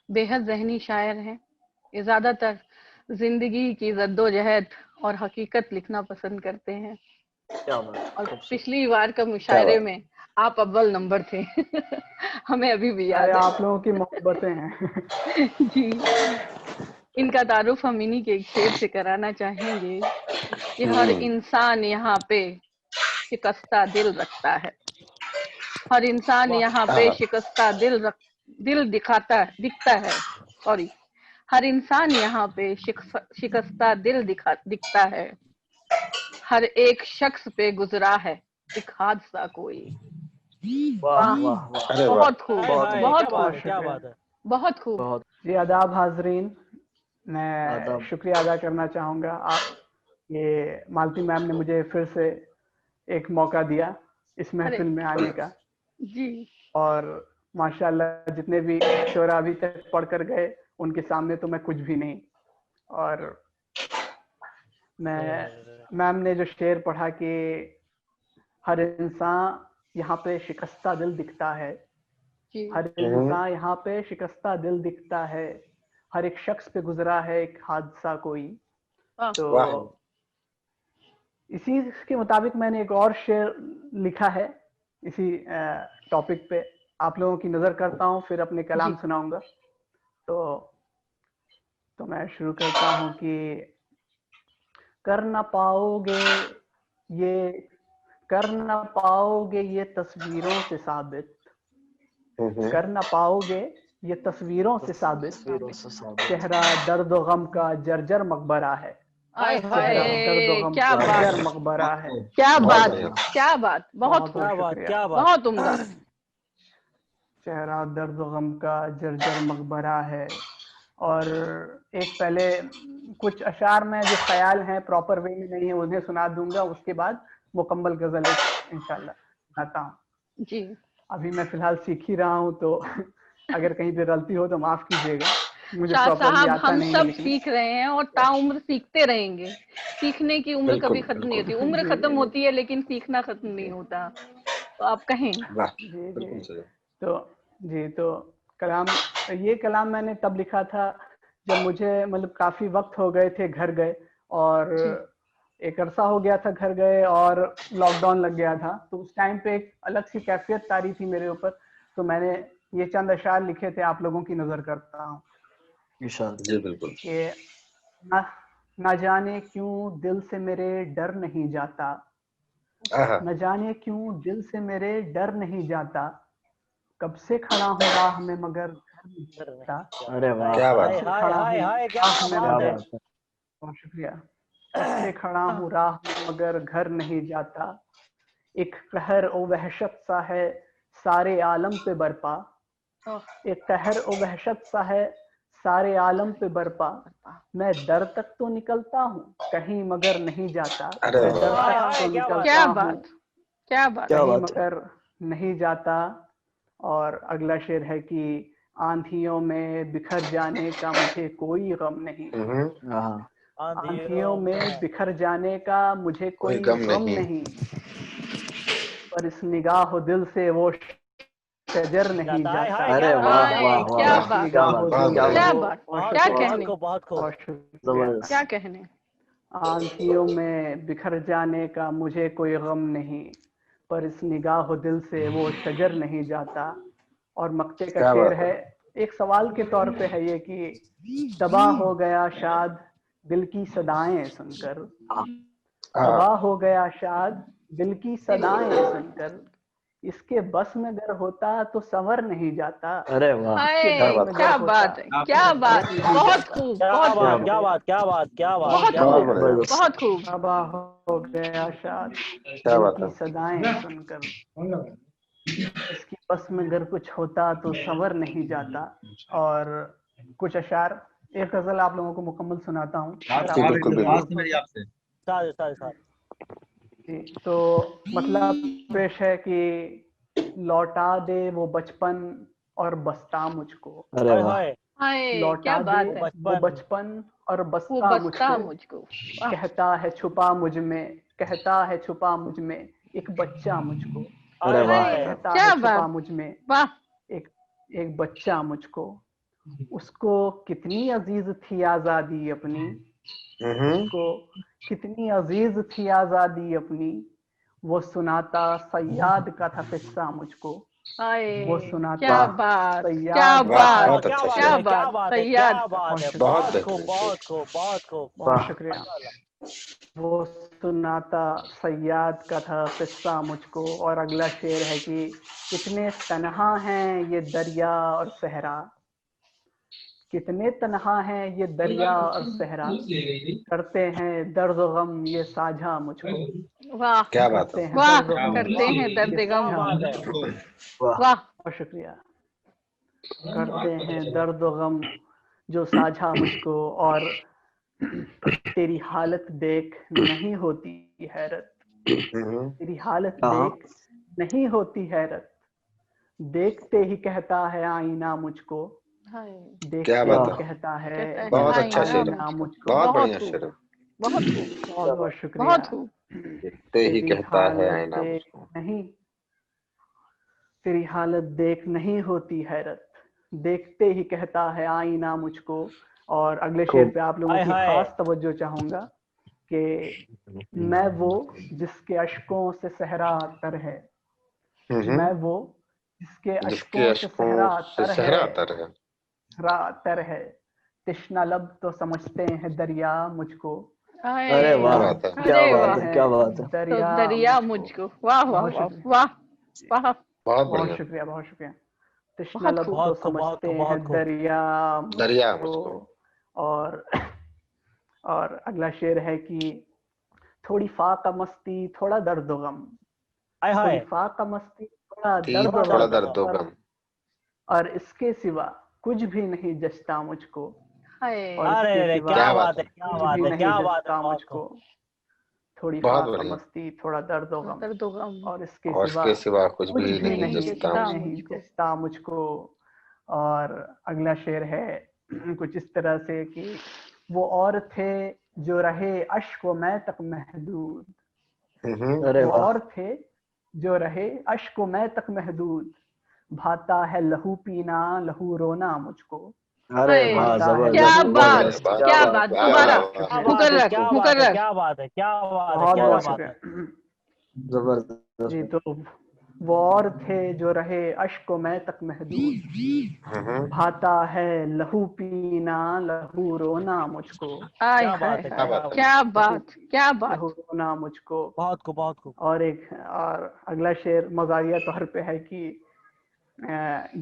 बेहद ज़हनी शायर हैं। ये ज़्यादातर जिंदगी की जद्दोजहद और हकीकत लिखना पसंद करते हैं। क्या बात, और खूबसूरत। पिछली बार का क्या मुशायरे बात। में आप अव्वल नंबर थे। हमें अभी भी अरे याद है। आप लोगों की मोहब्बतें हैं। जी, इनका तारुफ हम इन्हीं के एक शेर से कराना चाहेंगे, कि हर हम्म, इंसान यहाँ पे शिकस्ता दिल रखता है। हर इंसान वाह। यहाँ पे हाँ, शिकस्ता दिल दिखता है, सॉरी। हर इंसान यहाँ पे शिकस्ता दिखता है। हर एक शख्स पे गुजरा है एक हादसा कोई। वाह वाह, वाह वाह। अरे वाह। बहुत खूब, हाय बहुत हाय, क्या बहुत खूब। बात बहुत खूब, है, क्या शुक्रिया। बात है। बहुत खूब। बहुत जी आदाब हाजरीन, मैं आदाब। शुक्रिया अदा करना चाहूँगा। आप ये मालती मैम ने मुझे फिर से एक मौका दिया इस अरे महफिल में आने का, जी, और माशाल्लाह जितने भी शोरा अभी तक पढ़ कर गए उनके सामने तो मैं कुछ भी नहीं। और मैं, मैम ने जो शेर पढ़ा कि हर इंसान यहाँ पे शिकस्ता दिल दिखता है, जी, हर इंसान यहाँ पे शिकस्ता दिल दिखता है, हर एक शख्स पे गुजरा है एक हादसा कोई। वाह, तो वाह। इसी के मुताबिक मैंने एक और शेर लिखा है इसी टॉपिक पे, आप लोगों की नजर करता हूँ फिर अपने कलाम जी, सुनाऊंगा। तो मैं शुरू करता हूँ कि कर ना पाओगे ये, कर ना पाओगे ये तस्वीरों से साबित, कर ना पाओगे ये तस्वीरों से साबित, तस्वीरों से साबित। चेहरा दर्द व गम का जर्जर मकबरा है, आय हाय चेहरा हाय, दर्द व हाय, गम क्या का बात, जर्जर मकबरा है। क्या बहुत बात, बढ़िया। क्या बात, बहुत बहुत खूब, बहुत क्या बात, शुक्रिया। क्या बात। बहुत उम्दा। चेहरा दर्द व गम का जर्जर मकबरा है। और एक पहले कुछ अशार में जो ख्याल हैं प्रॉपर वे में नहीं है उन्हें सुना दूंगा, उसके बाद मुकम्मल गजल एक इंशाल्लाह सुनाता हूँ। जी, अभी मैं फिलहाल सीख ही रहा हूँ, तो अगर कहीं पे गलती हो तो माफ कीजिएगा। मुझे शाह प्रॉपरली साहब आता हम नहीं है सब लेकिन सीख रहे हैं और ताउम्र सीखते रहेंगे। सीखने की उम्र बिल्कुल कभी खत्म नहीं होती, बिल्कुल। उम्र जी खत्म जी होती है लेकिन सीखना खत्म नहीं होता। तो आप कहें। वाह, जी बिल्कुल जी। सही। तो जी तो कलाम, ये कलाम मैंने तब लिखा था जब मुझे मतलब काफी वक्त हो गए थे घर गए, और जी एक अरसा हो गया था घर गए और लॉकडाउन लग गया था। तो उस टाइम पे एक अलग सी कैफियत तारी थी मेरे ऊपर। तो मैंने ये चंद अशार लिखे थे, आप लोगों की नजर करता हूँ इरशाद। जी बिल्कुल। कि ना ना जाने क्यों दिल से मेरे डर नहीं जाता, आहा, न जाने क्यों दिल से मेरे डर नहीं जाता, कब से खड़ा हूँ राह में मगर घर नहीं जाता, अरे वाह, क्या बात हाय है। कब से हाय खड़ा हाय हूँ हाय, क्या राह में क्या बात है। मगर, बात है। बहुत शुक्रिया, कब से खड़ा हूँ राह में मगर घर नहीं जाता, एक कहर ओ वहशत सा है सारे आलम पे बरपा, एक कहर ओ वहशत सा है सारे आलम पे बरपा, मैं दर तक तो निकलता हूँ कहीं मगर नहीं जाता, अरे मैं दर वाह, हाय तक हाय, तो क्या बात निकलता क्या हूँ बात, क्या बात। क्या कहीं बात है। मगर नहीं जाता। और अगला शेर है कि आंधियों में बिखर जाने का मुझे कोई गम नहीं, हाँ, आंधियों में बिखर जाने का मुझे कोई कोई गम गम नहीं। नहीं, पर इस निगाह दिल से वो शजर नहीं हाय जाता, हाय, अरे क्या बात वाह है, वाह हाय, वाह क्या वाह, बात, क्या निगाह बात है, बहुत दिल क्या से बात क्या है। वो, बात, बहुत क्या शुक्रिया, बहुत कहने, खूब, बहुत खूब। बहुत शुक्रिया। जबरदस्त। क्या कहने। आंधियों में बिखर जाने का मुझे कोई गम नहीं, पर इस निगाह दिल से वो शजर नहीं जाता। और मक्ते का क्या शेर बात है। है, एक सवाल के तौर पे है ये कि तबाह हो गया शाद दिल की सदाएं सुनकर, तबाह हो गया शाद दिल की सदाएं सुनकर, इसके बस में अगर होता तो संवर नहीं जाता, अरे वाह, इसके हाय, क्या बस बात में है। अगर क्या होता बात है, तो क्या बात, संवर नहीं बहुत जाता। खूब, क्या बहुत बात, खूब, क्या बात, क्या बात, क्या बात, बहुत क्या बहुत खूब, बात। बढ़िया। जबरदस्त। बहुत खूब। तबाह हो गया शाद क्या दिल बात की है। सदाएं सुनकर, इसकी बस में अगर कुछ होता तो संवर नहीं जाता। और कुछ अशार, एक गजल आप लोगों को मुकम्मल सुनाता हूँ अगर जी आप साहब एक बिल्कुल इजाजत बिल्कुल। हो दरख्वास्त है मेरी तो। आपसे। साथ जी, तो मतलब पेश है कि लौटा दे वो बचपन और बसता मुझको, अरे हाय वाह, हाय, हाय, क्या लौटा दे बात वो है, वो बचपन, बचपन और वो बसता बसता मुझको, मुझको। वाह, कहता है छुपा मुझ में, कहता है छुपा मुझ में एक बच्चा मुझको, अरे हाय वाह, हाय, कहता है क्या छुपा बात, मुझ में वाह, एक एक बच्चा मुझको, उसको कितनी अजीज थी आजादी अपनी, उसको कितनी अजीज थी आजादी अपनी, वो सुनाता सयाद का था किस्सा मुझको, हाय, वो क्या सुनाता बात, क्या सयाद का वाह, था बात, बहुत क्या अच्छा बात क्या शेर। है, क्या बात, बात है, सयाद क्या का। बात है, बहुत बहुत बहुत शुक्रिया, खूब, बेहतरीन शेर। बहुत खूब, बहुत खूब। बहुत वाह, शुक्रिया। माशाल्लाह। वो सुनाता सयाद का था किस्सा मुझको। और अगला शेर है कि कितने तन्हा हैं ये दरिया और सहरा, कितने तन्हा हैं ये दरिया और सहरा, करते हैं दर्द गम ये साझा मुझको, वाह, क्या बात है। करते हैं वाह, दर्द क्या गम बात करते हैं ये दर्द क्या गम। साझा बात है। मुझको। वाह, वाह, बहुत शुक्रिया। करते हैं दर्द गम जो साझा मुझको, और तेरी हालत देख नहीं होती हैरत, हम्म, तेरी हालत हाँ, देख नहीं होती हैरत, देखते ही कहता है आईना मुझको, हाय, क्या देखते बात ही है। वाह, कहता है कहता है बहुत अच्छा आईना शेर है। आईना मुझको। मुझको। बहुत बहुत बढ़िया खूब, शेर है। बहुत खूब, बहुत बहुत शुक्रिया। बहुत खूब। देखते ही तेरी कहता है हालत आईना देख मुझको। नहीं, तेरी हालत देख नहीं होती हैरत, देखते ही कहता है आईना मुझको। और अगले शेर खूब, पे आप लोगों हाय की हाय, खास तवज्जो चाहूंगा कि मैं वो जिसके अश्कों से सहरा तर है, मैं वो जिसके जिसके अश्कों से सहरा अश्कों से तर है, सहरा तर है। सहरा तर है, तिश्ना लब तो समझते हैं दरिया मुझको, हाय, अरे क्या वाह, समझते बात है। क्या अरे वाह, बात है, क्या बात है। हैं तो दरिया दरिया मुझको। मुझको। वाह वाह बहुत वाह शुक्रिया, वाह वाह, बहुत बहुत बढ़िया। शुक्रिया, बहुत शुक्रिया। तिश्ना बहुत लब खूब। तो बहुत खूब, बहुत समझते खूब, हैं बहुत खूब। दरिया दरिया मुझको। मुझको। और और अगला शेर है कि थोड़ी फाका मस्ती थोड़ा दर्द गम, हाय थोड़ी हाय, फाका मस्ती थोड़ा थी दर्द थोड़ा थोड़ा दर्द गम, होगा। दर्द व गम। और इसके सिवा कुछ भी नहीं जचता मुझको, और हाय, अरे इसके रे, सिवा क्या क्या बात बात है, है। क्या कुछ बात भी है, नहीं क्या बात है, जचता बहुत खूब। मुझको, थोड़ी बहुत फाका बढ़िया। मस्ती थोड़ा दर्द गम, दर्द गम, और इसके और सिवा इसके सिवा कुछ कुछ भी भी नहीं नहीं नहीं जचता जचता मुझको। नहीं मुझको। जचता मुझको। और अगला शेर है कुछ इस तरह से कि वो और थे जो रहे अश्क व मैं तक महदूद, अरे वो वाह, और थे जो रहे अश्क व मैं तक महदूद, भाता है लहू पीना लहू रोना मुझको, अरे हाय, वाह, भाता है क्या लहू बात, जबरदस्त, वाह, क्या क्या बात, बात, क्या दोबारा बात, क्या शुक्रिया, बात है, मुकर्रर क्या बात है, मुकर्रर। क्या बात है, क्या बात है, बहुत क्या बहुत बात है। शुक्रिया जबरदस्त। जी। तो वो और थे जो रहे अश्क व मैं तक महदूद, भाता है लहू पीना लहू रोना मुझको, हाय क्या हाय बात है, हाय, क्या बात है। क्या बात, क्या लहू बात। रोना मुझको। बहुत खूब, बहुत खूब। और अगला शेर मजाकिया तौर पे है कि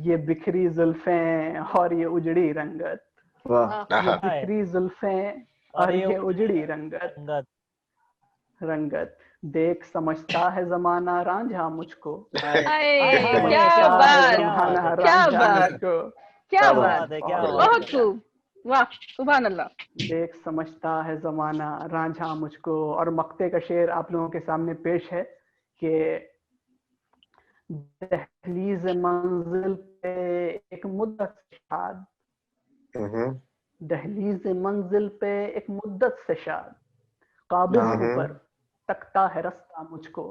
ये बिखरी जुल्फें और ये उजड़ी रंगत, वाह, ये बिखरी जुल्फें और ये उजड़ी रंगत, रंगत। रंगत देख समझता है जमाना रांझा मुझको, हाय, हाय, हाय, क्या क्या बात है, बात, क्या बात जमाना है, क्या रांझा बात, मुझको। क्या क्या बात, बात है, क्या बहुत बात बहुत है। शुक्रिया। खूब, वाह, सुभान अल्लाह। देख समझता है जमाना रांझा मुझको। और मक्ते का शेर आप लोगों के सामने पेश है कि दहलीज मंजिल पे एक मुद्दत से शाद, दहलीज मंजिल पे एक मुद्दत से शाद, काबिज हूँ पर तकता है रास्ता मुझको,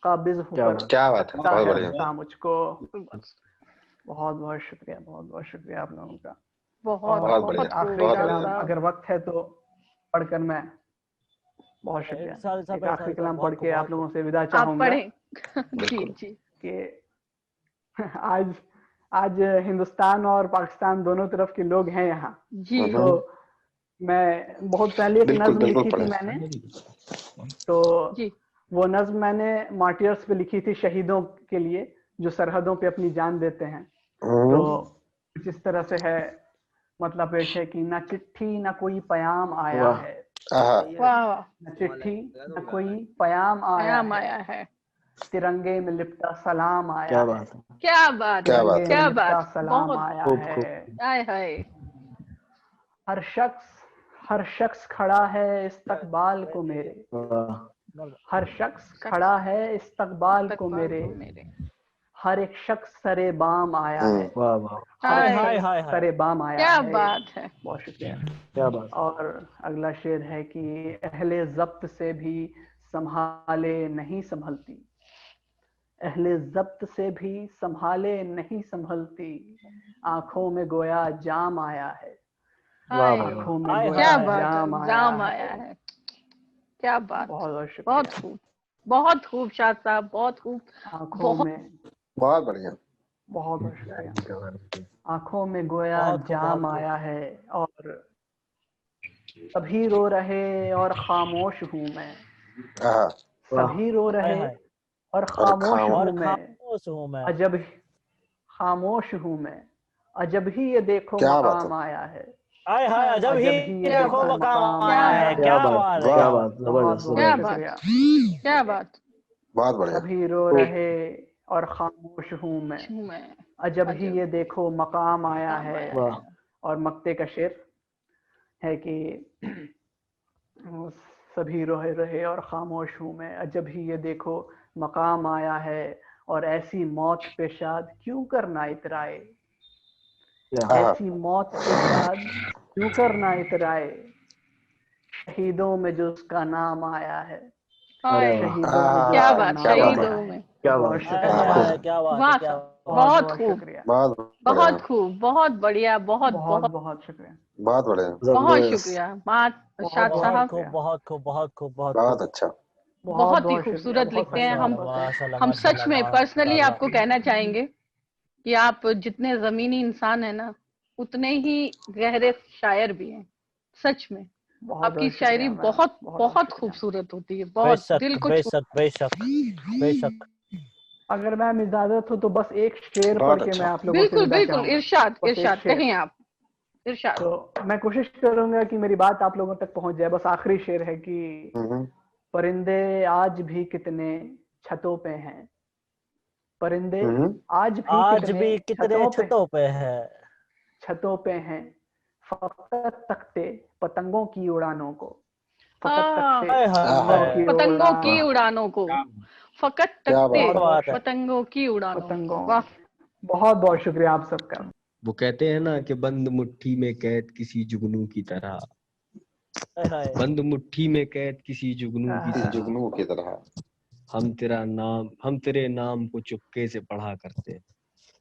काबिज हूँ क्या पर बात। क्या बात है, तकता बहुत है बढ़िया। रास्ता मुझको। बहुत बहुत शुक्रिया, बहुत बहुत शुक्रिया आप लोगों का। बहुत और बहुत बढ़िया, बहुत खूब आखिरी बहुत शाद कलाम बढ़िया। साहब। अगर वक्त है तो पढ़कर मैं, बहुत शुक्रिया, साल एक आखिरी कलाम पढ़ बहुत के खूब, आप लोगों से विदा आप चाहूंगा पढ़ें। जी बिल्कुल। जी कि आज आज हिंदुस्तान और पाकिस्तान दोनों तरफ के लोग हैं यहाँ। जी। तो मैं बहुत पहले एक बिल्कुल नज्म बिल्कुल लिखी थी पढ़े। मैंने, तो जी वो नज्म मैंने मार्टियर्स पे लिखी थी, शहीदों के लिए जो सरहदों पे अपनी जान देते हैं। तो कुछ इस तरह से है, मतलब पेश है कि ना चिट्ठी ना कोई पयाम आया वाह। है, आहा, वाह वाह, न चिट्ठी न कोई पयाम आया आयाम है, आया है। तिरंगे में लिपटा सलाम आया क्या है, बात है, क्या बात, क्या बात तिरंगे है। में क्या लिपटा बात, सलाम बहुत आया खूब है। खूब। आय हाय। हर शख्स खड़ा है इस्तकबाल को मेरे, वाह, हर शख्स खड़ा है इस्तकबाल को इस्तकबाल मेरे, को मेरे। हर एक शख्स सरे बाम आया है, वाह वाह, हर हाय, एक हाय, शख्स हाय, हाय। सरे बाम आया क्या है। बात है। बहुत शुक्रिया। क्या बात। और अगला शेर है कि अहले ज़ब्त से भी संभाले नहीं संभलती, अहले ज़ब्त से भी संभाले नहीं संभलती, आंखों में गोया जाम आया है, वाह हाय, भाई वाह, आंखों में हाय, गोया क्या हाय, बात जाम है, आया जाम है। आया है। क्या बात, बहुत बहुत बहुत शुक्रिया। खूब, बहुत खूब शाद साहब, बहुत खूब। आंखों बहुत में, बहुत बढ़िया। बहुत बहुत शुक्रिया। आंखों में गोया बहुत खूब, जाम बहुत खूब। आया है, और सभी रो रहे और खामोश हूँ मैं, आहा, वाह, सभी रो हाय, रहे हाय। और और खामोश खाम और हूँ मैं, खामोश हूँ मैं। अजब खामोश हूँ मैं, अजब ही ये देखो क्या बात मकाम है। आया है, हाय, हाय, जब अजब ही ही ये देखो देखो मकाम मकाम क्या आया आया है। बात, है। क्या क्या बात, बात है, क्या क्या वाह, बात। बात, बहुत जबरदस्त बहुत क्या जबरदस्त। बात, शुक्रिया। क्या बात। बहुत बढ़िया। सभी रो खूब। रहे और खामोश हूँ मैं, हूँ मैं, अजब ही अजब ये देखो मकाम आया काम है। आया वाह, है। और मक्ते का शेर है कि सभी रोए रहे और खामोश हूँ मैं, अजब ही ये देखो मकाम आया है, और ऐसी मौत पे शाद क्यों करना इतराए, क्या आहा, ऐसी मौत पे शाद क्यों करना इतराए, शहीदों में जो उसका नाम आया है, अरे हाय, वाह, शहीदों में जो क्या उसका बात, क्या नाम बात है। आया शहीदों है। में। क्या बहुत बात, हाय, शुक्रिया, हाय, खूब, हाय, क्या बात है, वाह क्या साहब, बात। बहुत बहुत बहुत खूब, शुक्रिया, बहुत बढ़िया। बहुत खूब, बहुत बढ़िया, बहुत बहुत बहुत बहुत शुक्रिया, बहुत बढ़िया। बहुत जबरदस्त। शुक्रिया मात बहुत शाद बहुत बहुत साहब। खूब, शुक्रिया, बहुत खूब, बहुत खूब, बहुत खूब। बहुत अच्छा। बहुत बहुत ही बहुत शुक्रिया, खूबसूरत बहुत लिखते हैं। बहुत हम मोहब्बत है। माशाल्लाह, हम सच माशाल्लाह, में पर्सनली माशाल्लाह। आपको कहना चाहेंगे कि आप जितने जमीनी इंसान है ना, उतने ही गहरे शायर भी हैं। सच में बहुत आपकी बहुत शायरी शुक्रिया मैम, बहुत बहुत बहुत बहुत शुक्रिया। खूबसूरत होती है, बहुत बेशक, दिल को छू। बेशक, बेशक, बेशक। अगर मैम इजाजत हो तो बस एक शेर पढ़ बहुत के मैं अच्छा। आप लोगों से बिल्कुल विदा बिल्कुल, चाहूंगा, इरशाद बस एक इरशाद शेर। कहें आप, इरशाद। तो मैं कोशिश करूंगा कि मेरी बात आप लोगों तक पहुंच जाए। बस आखिरी शेर है कि परिंदे आज भी कितने छतों पे हैं, परिंदे आज भी आज कितने भी कितने छतों पे है। छतों पे हैं, फकत तकते पतंगों की उड़ानों को, फकत हाँ, तकते हाय, पतंगों हाय। की पतंगों की उड़ानों, उड़ानों को, फकत क्या तकते बात बहुत क्या बहुत बात है। पतंगों की उड़ानों को। पतंगों, वाह, बहुत बहुत शुक्रिया आप सबका। वो कहते हैं ना कि बंद मुट्ठी में कैद किसी जुगनू की तरह, हाय हाय बंद मुट्ठी में कैद किसी जुगनू की तरह, जुगनू की तरह हम तेरे नाम को चुपके से पढ़ा करते हैं।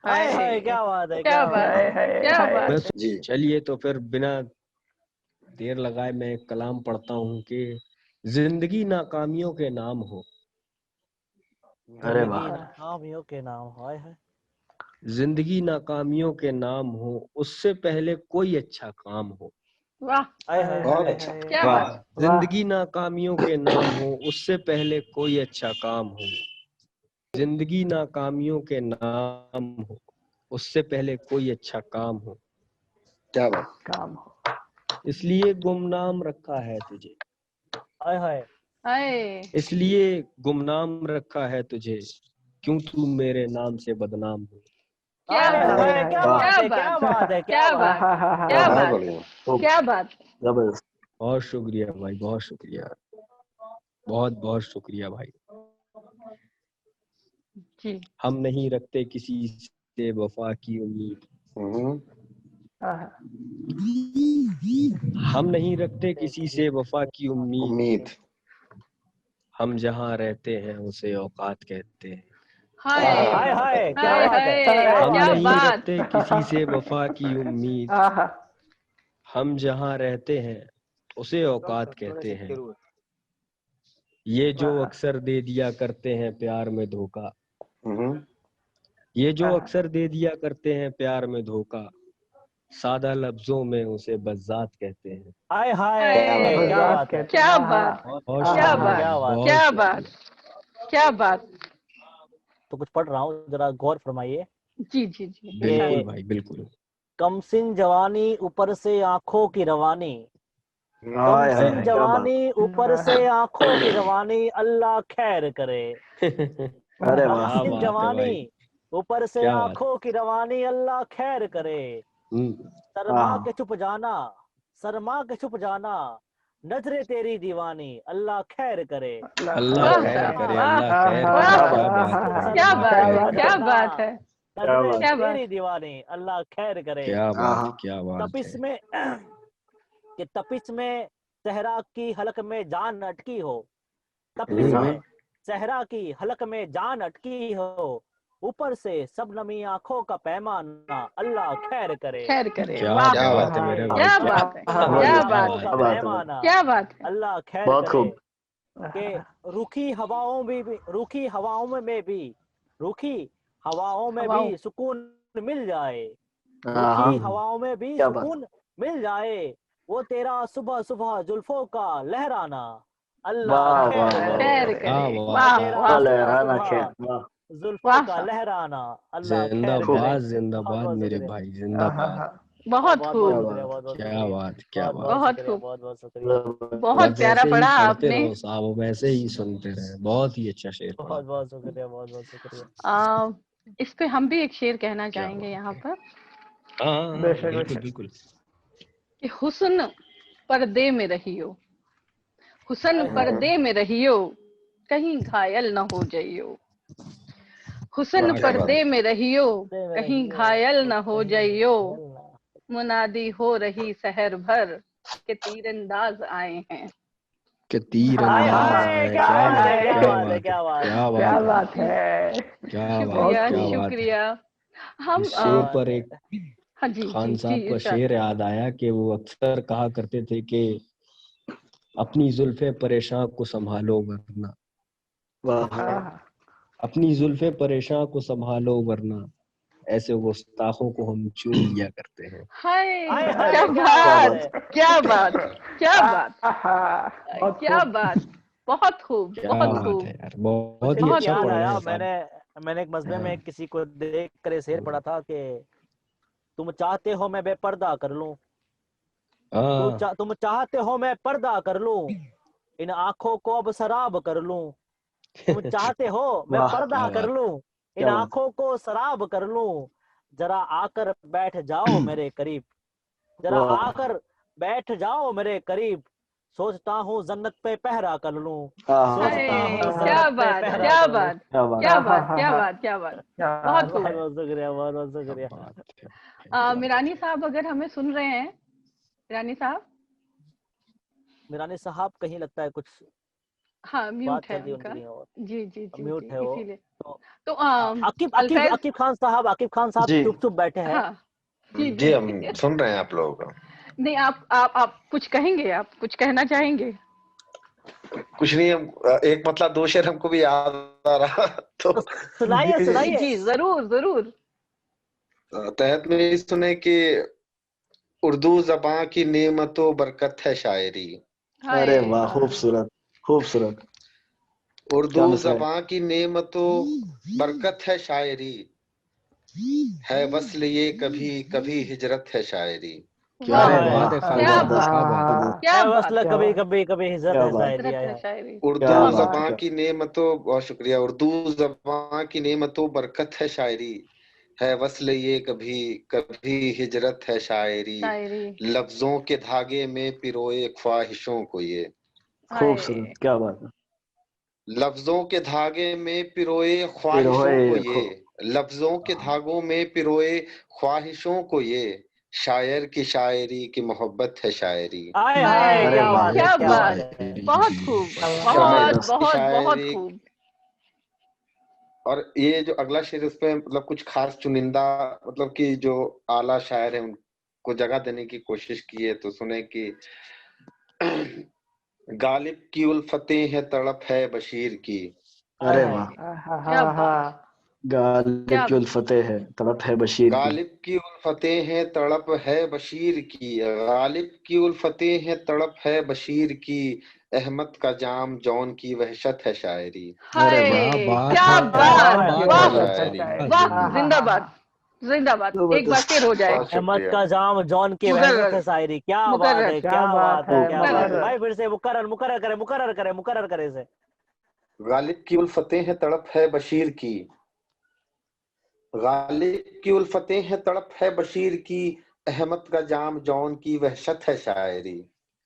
हाय हाय, क्या बात है, क्या क्या बात बात है, है। क्या बात बस है। जी। चलिए तो फिर बिना देर लगाए मैं एक कलाम पढ़ता हूँ कि जिंदगी नाकामियों के नाम हो, अरे जिंदगी वाह। नाकामियों के नाम, हाय हाय। जिंदगी नाकामियों के नाम हो, उससे पहले कोई अच्छा काम हो। वाह, हाय हाय बहुत हाय अच्छा। क्या वाह। बात। जिंदगी नाकामियों के नाम हो, उससे पहले कोई अच्छा काम हो। जिंदगी नाकामियों के नाम हो, उससे पहले कोई अच्छा काम हो। क्या बात। काम हो। इसलिए गुमनाम रखा है तुझे, हाय हाय। हाय, इसलिए गुमनाम रखा है तुझे, क्यों तू मेरे नाम से बदनाम हो। क्या हाय बात, हाय, क्या वाह। बात क्या है, क्या बात, बात है, क्या क्या बात बात, है। क्या बहुत बात, बढ़िया। क्या बात। जबरदस्त। बहुत शुक्रिया भाई, बहुत शुक्रिया, बहुत बहुत शुक्रिया भाई। जी, हम नहीं रखते किसी से वफा की उम्मीद, हम नहीं रखते किसी से वफा की उम्मीद, उम्मीद। हम जहाँ रहते हैं उसे औकात कहते हैं। हाय हाय हाय, क्या हाय बात है, हाय, क्या हम क्या बात है। नहीं बात। रखते किसी से वफा की उम्मीद, हम जहाँ रहते हैं उसे औकात कहते हैं। ये जो अक्सर दे दिया करते हैं प्यार में धोखा, ये जो अक्सर दे दिया करते हैं प्यार में धोखा, सादा लफ्जों में उसे बज़्ज़ात कहते हैं। हाय हाय, हाय, क्या बात है। क्या बात, बहुत क्या शुक्रिया बात, भाई, क्या बात, बहुत क्या शुक्रिया। बात, क्या बात। तो कुछ पढ़ रहा हूँ, जरा गौर फरमाइए। जी जी जी, बिल्कुल भाई, बिल्कुल। कमसिन जवानी ऊपर से आंखों की रवानी, हाय हाय, कमसिन क्या बात। जवानी ऊपर से आंखों की रवानी, अल्लाह खैर करे। अरे वाह। क्या कमसिन बात है जवानी भाई, ऊपर से क्या बात। आंखों की रवानी, अल्लाह खैर करे। शर्मा के छुप जाना, शर्मा के छुप जाना, नजरे तेरी दीवानी, अल्लाह खैर करे। अल्लाह वाह, खैर करे, वाह, अल्लाह खैर वाह, करे। क्या बात है भाई, क्या अल्लाह बात है, खैर क्या करे। बात है, नजरे क्या बात। तेरी दीवानी, अल्लाह खैर करे। क्या बात, क्या बात तपिश है। में कि तपिश में सहरा की हलक में जान अटकी हो, तपिश में सहरा की हलक में जान अटकी हो, ऊपर से सब नमी आंखों का पैमाना, अल्लाह खैर करे। खैर करे। क्या वाह, बात है मेरे भाई, क्या क्या बात है, बात क्या है, बात क्या है, बात है। पैमाना, क्या बात है। अल्लाह खैर बहुत करे। खूब। के रूखी हवाओं में भी, रूखी हवाओं में भी, रूखी हवाओं में हवाओं, भी सुकून मिल जाए, हाँ, रूखी हवाओं में भी क्या बात। सुकून मिल जाए, वो तेरा सुबह सुबह जुल्फों का लहराना, अल्लाह वाह खैर वाह करे। खैर क्या करे। बात वाह है। तेरा वाह लहराना सुबह खैर। सुबह वाह। जुल्फों वाह, का लहराना, अल्लाह खैर खूब। करे। जिंदाबाद, बहुत जिंदाबाद बहुत मेरे शुक्रिया, भाई, जिंदाबाद। बहुत बहुत बहुत क्या खूब, शुक्रिया, बात। बहुत बहुत क्या शुक्रिया, बात, क्या बहुत बात। बहुत बहुत शुक्रिया, खूब, बहुत बहुत शुक्रिया, बहुत बस प्यारा ऐसे पढ़ा ही पढ़ते आपने। रहो साहब, वैसे ही सुनते रहे। बहुत ही अच्छा शेर पढ़ा। बहुत बहुत शुक्रिया, बहुत बहुत शुक्रिया। इस पे हम भी एक शेर कहना क्या चाहेंगे बात यहाँ है। पर हाँ हाँ हाँ, बिल्कुल बिल्कुल। कि हुस्न पर्दे में रहियो, हुस्न पर्दे में रहियो, कहीं घायल न हो जाइयो। हुस्न वाह, क्या बात पर्दे है। में रहियो, दे में कहीं रहियो, घायल न हो कहीं जाइयो। घायल ना। मुनादी हो रही शहर भर के तीरंदाज आए हैं। कि तीर हाय अंदाज हाय, आए। क्या क्या बात है, बात, क्या क्या बात है, बात है, क्या बात है, क्या बात है, है। क्या बात, शुक्रिया, क्या बात है। शुक्रिया। हम इस क्या शेर बात पर है। एक हाँ जी खान जी जी, साहब का इरशाद। शेर याद आया कि वो अक्सर कहा करते थे कि अपनी जुल्फे परेशान को संभालो वरना, वाह। अपनी जुल्फे परेशान को संभालो वरना, ऐसे गुस्ताखों को हम चूम लिया करते हैं। हाय, हाय क्या हाय, क्या क्या बात बात, है। बात। क्या बात, क्या बात, बहुत क्या खूब। बात। बहुत खूब, क्या बहुत बात खूब, है यार, बहुत मुझे ही बहुत अच्छा याद पढ़ खूब। रहे आया, हैं साहब। मैंने एक मसले में हाँ। किसी को देख कर ये शेर पढ़ा था कि तुम चाहते हो मैं बेपर्दा कर लूं, हाँ। तुम चाहते हो मैं पर्दा कर लूं, इन आंखों को अब शराब कर लूं। तुम चाहते हो मैं वाह। पर्दा क्या कर बात, लूं, इन क्या बात। आंखों को शराब कर लूं, जरा आकर बैठ जाओ मेरे करीब, जरा वाह। आकर बैठ जाओ मेरे करीब, सोचता हूँ जन्नत पे पहरा कर लूं, हाँ सोचता हूँ क्या जन्नत पे बात, पहरा क्या कर लूं। बात, क्या बात क्या बात, क्या बात, क्या बात, बहुत बहुत खूब। बहुत शुक्रिया, बहुत बहुत शुक्रिया। मिरानी साहब अगर हमें सुन रहे हैं, मिरानी साहब, मिरानी साहब कहीं लगता है कुछ हाँ म्यूट बात है चल रही है उनका, उनकी, और जी जी जी म्यूट जी, है वो। इसीलिए तो तो आकिब आकिब अलफैज, आकिब खान साहब, आकिब खान साहब जी। चुप चुप बैठे हैं। हाँ जी जी हम सुन रहे हैं आप लोगों का। नहीं, आप कुछ कहेंगे, आप कुछ कहना चाहेंगे? कुछ नहीं, हम एक मतलब दो शेर हमको भी याद आ रहा तो तो सुनाइए जी सुनाइए। जी, जरूर जरूर। तहत में सुने कि उर्दू ज़बां की नेमतो बरकत है शायरी। अरे हाय, वाह, खूबसूरत खूबसूरत, उर्दू क्या मिसरा है। ज़बां की नेमतो बरकत है शायरी, है वस्ल ये कभी कभी हिजरत है शायरी। क्या हाय वाह, बात है वाह, खान क्या साहब, जबरदस्त क्या बात, बात है। जबरदस्त, क्या है बात, मसला कभी कभी कभी हिजरत क्या है बात, शायरी। हजरत हाय है हाय। शायरी, उर्दू क्या बहुत बात, खूब। ज़बां क्या की नेमतो, बहुत शुक्रिया, उर्दू ज़बां की नेमतो बरकत है शायरी, है वस्ल ये कभी कभी हिजरत है शायरी, शायरी, लफ्जों के धागे में पिरोए ख्वाहिशों को ये, खूबसूरत, हाय, क्या बात है। लफ्जों के धागे में पिरोए फिर ख्वाहिशों को होए ये, लफ्जों के धागों में पिरोए ख्वाहिशों को ये, शायर की शायरी की मोहब्बत है शायरी। हाय हाय, हाय, अरे क्या वाह, बात है, क्या क्या बात बात, है। बहुत खूब, बहुत जबरदस्त। बहुत बहुत शायरी। खूब। और ये जो अगला शेर, उस पे मतलब कुछ खास चुनिंदा, मतलब कि जो आला शायर है उनको जगह देने की कोशिश की है, तो सुने कि गालिब की उल्फतें हैं तड़प है बशीर की, हाय अरे हाय। वाह, क्या बात, गालिब क्या की उल्फतें है, तड़प है बशीर की। गालिब की उल्फतें हैं तड़प है बशीर की, गालिब की उल्फतें हैं तड़प है बशीर की, अहमद का जाम जौन की वहशत है शायरी। अरे हाय, वाह, क्या बात क्या है, हाय क्या बात, हाय बात हाय। है वाह खान शायरी। साहब, वाह, जिंदाबाद जिंदाबाद, एक बार जबरदस्त, शेर हो जाए। बहुत अहमद शुक्रिया। का जाम जौन की वहशत है मुकर्रर, शायरी। क्या बात है, मुकर्रर, क्या बात है, क्या बात है मुकर्रर। भाई। फिर से मुकर्रर मुकर्रर करे, मुकर्रर करे, मुकर्रर करे इसे। गालिब की उल्फतें हैं तड़प है बशीर की, गालिब की उल्फतें हैं तड़प है बशीर की, अहमद का जाम जौन की वहशत है शायरी,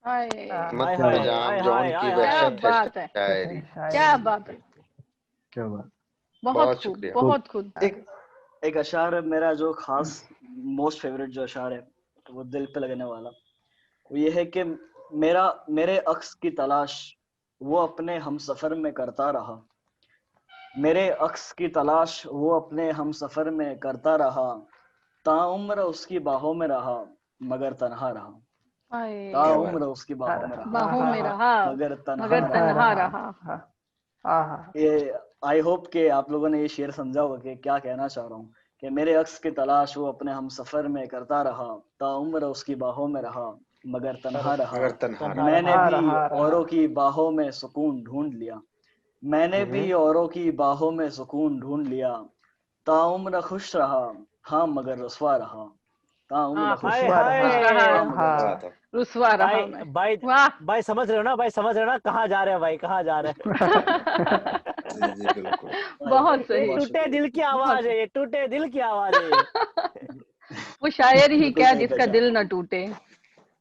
हाय, हाय अहमद क्या का हाय बात, जाम हाय जौन हाय की हाय क्या हाय। वहशत है बात है, शायरी। क्या बात है, क्या बात। बहुत बहुत खूब, शुक्रिया। खूब। बहुत खूब। एक एक अशार है मेरा जो खास मोस्ट फेवरेट जो अशार है, तो वो दिल पे लगने वाला, वो ये है कि मेरा मेरे अक्स की तलाश वो अपने हम सफर में करता रहा, मेरे अक्स की तलाश वो अपने हम सफर में करता रहा, ताउम्र उसकी बाहों में रहा मगर तन्हा रहा, हाय, क्या बात। ताउम्र उसकी बाहों में रहा बाहों में रहा मगर तन्हा मगर रहा। तन्हा रहा। ये आई होप कि आप लोगों ने ये शेर समझा होगा कि क्या कहना चाह रहा हूँ, कि मेरे अक्स की तलाश वो अपने हम सफर में करता रहा, ताउम्र उसकी बाहों में रहा मगर तन्हा रहा, मगर तन्हा रहा। मैंने भी औरों की बाहों में सुकून ढूंढ लिया, मैंने भी औरों की बाहों में सुकून ढूंढ लिया, ताउम्र खुश रहा हाँ मगर रुसवा रहा, ताउम्र खुश हाय रहा खुश रहा, हाँ हाय। मगर रुसवा। था। रुसवा रहा भाई मैं। भाई वाह, भाई, समझ रहे हो ना भाई, समझ रहे हो ना कहाँ जा रहे हैं भाई, कहाँ जा रहे हैं। जी जी बिल्कुल। भाई भाई बहुत ये सही, बहुत टूटे दिल की शुक्रिया, बहुत आवाज है, ये टूटे दिल की आवाज है ये। वो शायर ही बिल्कुल क्या सही जिसका पहचान। दिल न टूटे,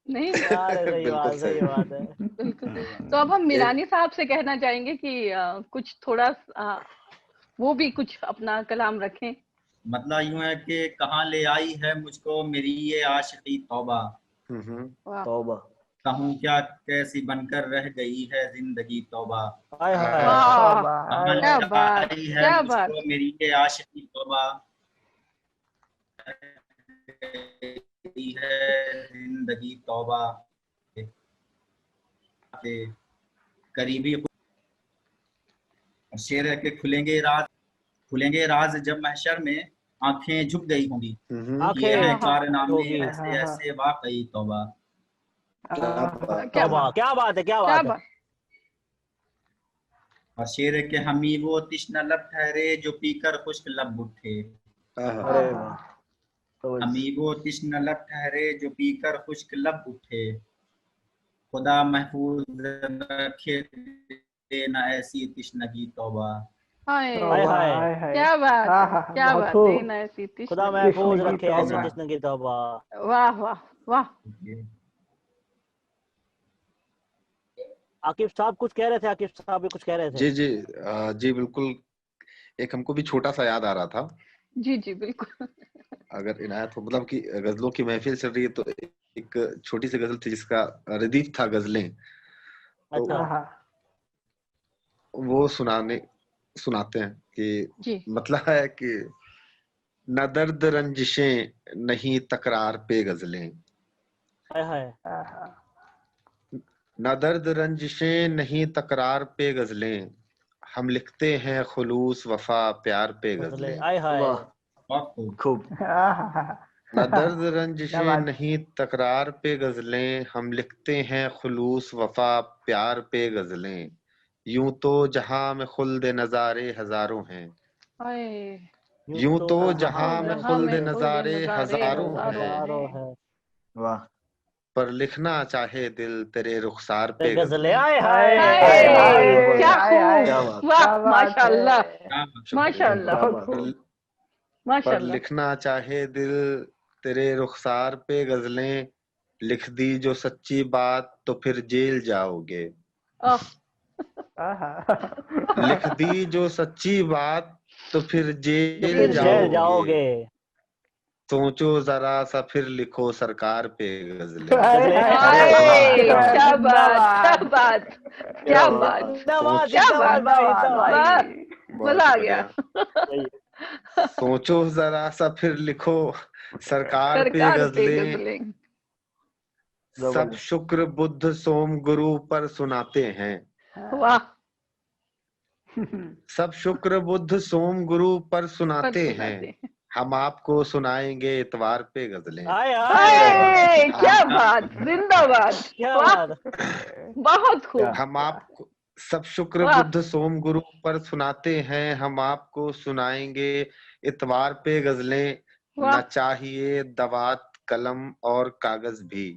नहीं? यार सही बिल्कुल बात, सही। सही बात है। बिल्कुल। सही बात। तो अब हम एक मिरानी साहब से कहना चाहेंगे कि कुछ थोड़ा वो भी कुछ अपना कलाम रखें। मतलब यूं है कि कहाँ ले आई है मुझको मेरी ये आशिकी तौबा, वाह, तौबा, कहूँ क्या कैसी बनकर रह गई है जिंदगी तौबा, हाय हाय। वाह, कहाँ क्या ले बात, आई है क्या बात। मुझको मेरी ये आशिकी तौबा, गई है जिंदगी तौबा के करीबी। शेर है कि खुलेंगे राज जब महशर में, आंखें झुक गई होंगी, किए आंखें हैं हाँ, कारनामे होगी। ऐसे ऐसे वाकई तौबा। क्या बात। क्या तौबा, बात, क्या बात है, क्या क्या बात है। बात। और शेर है कि हमी वो तिश्ना लब ठहरे जो पीकर खुश्क लब उठे, अरे वाह, हमी जबरदस्त, वो तिश्ना लब ठहरे जो पीकर खुश्क लब उठे, खुदा महफूज रखे देना ऐसी तिश्नगी तौबा। हाय, हाय हाय। क्या बात है, क्या बात, देना ऐसी खुदा तिश्नगी महफूज तौबा। रखे ऐसी तौबा। तिश्न की तौबा। वाह वाह वाह। Okay. वाह वाह वाह। Okay. वाह वाह वाह। Okay. आकिब साहब कुछ कह रहे थे, आकिब साहब भी कुछ कह रहे थे। जी जी जी बिल्कुल, एक हमको भी छोटा सा याद आ रहा था। जी जी बिल्कुल। अगर इनायत हो, मतलब कि गजलों की महफिल चल रही है तो एक छोटी सी गजल थी जिसका रदीफ था गजलें, तो अच्छा वो सुनाते हैं कि जी मतलब है कि न दर्द रंजिशें नहीं तकरार पे गजलें, हाय हाय। न दर्द रंजिशें नहीं तकरार पे गजलें, हम लिखते हैं खुलूस वफा प्यार पे गजलें, गजलें। हाय हाय। वाह, बहुत खूब। खूब। न दर्द रंजिशें बात। नहीं तकरार पे गजलें, हम लिखते हैं खुलूस वफा प्यार पे गजलें, यूं तो जहां में खुल्द नजारे हजारों हैं, हाय। यूं तो जहां में जहाँ खुल्द में खुल्द नजारे नजारे हजारों हजारों हैं, हजारों हैं। है वाह, पर लिखना चाहे दिल तेरे रुखसार ते पे गजलें, गजलें। हाय हाय हाय। क्या क्या खूब, बात, वाह क्या बात माशाल्लाह है। क्या बात, शुक्रिया। माशाल्लाह, क्या बहुत बात। खूब पर माशाल्लाह। लिखना चाहे दिल तेरे रुखसार पे गजलें, लिख दी जो सच्ची बात तो फिर जेल जाओगे, आह, लिख दी जो सच्ची बात तो फिर तो जेल फिर जेल जाओगे, जाओगे। सोचो जरा सा फिर लिखो सरकार पे गजलें। गजलें, हाय क्या जिंदाबाद। बात क्या क्या बात बात, जिंदाबाद क्या जिंदाबाद बात, भाई, जिंदाबाद जिंदाबाद। भाई। वाह बहुत मजा आ शुक्रिया। गया। सही है। सोचो जरा सा फिर लिखो सरकार पे सरकार पे गजलें, गजलें। सब जबरदस्त। शुक्र बुद्ध सोम गुरु पर सुनाते हैं, वाह सब शुक्र बुद्ध सोम गुरु पर पर सुनाते हैं, सुनाते हैं। हम आपको सुनाएंगे इतवार पे गजलें। हाय हाय। हाय क्या हम बात, जिंदाबाद। क्या वाह बात। बहुत खूब। हम आपको सब शुक्र वाह बुद्ध सोम गुरु पर सुनाते हैं, हम आपको सुनाएंगे इतवार पे गजलें, वाह न चाहिए दवात कलम और कागज भी,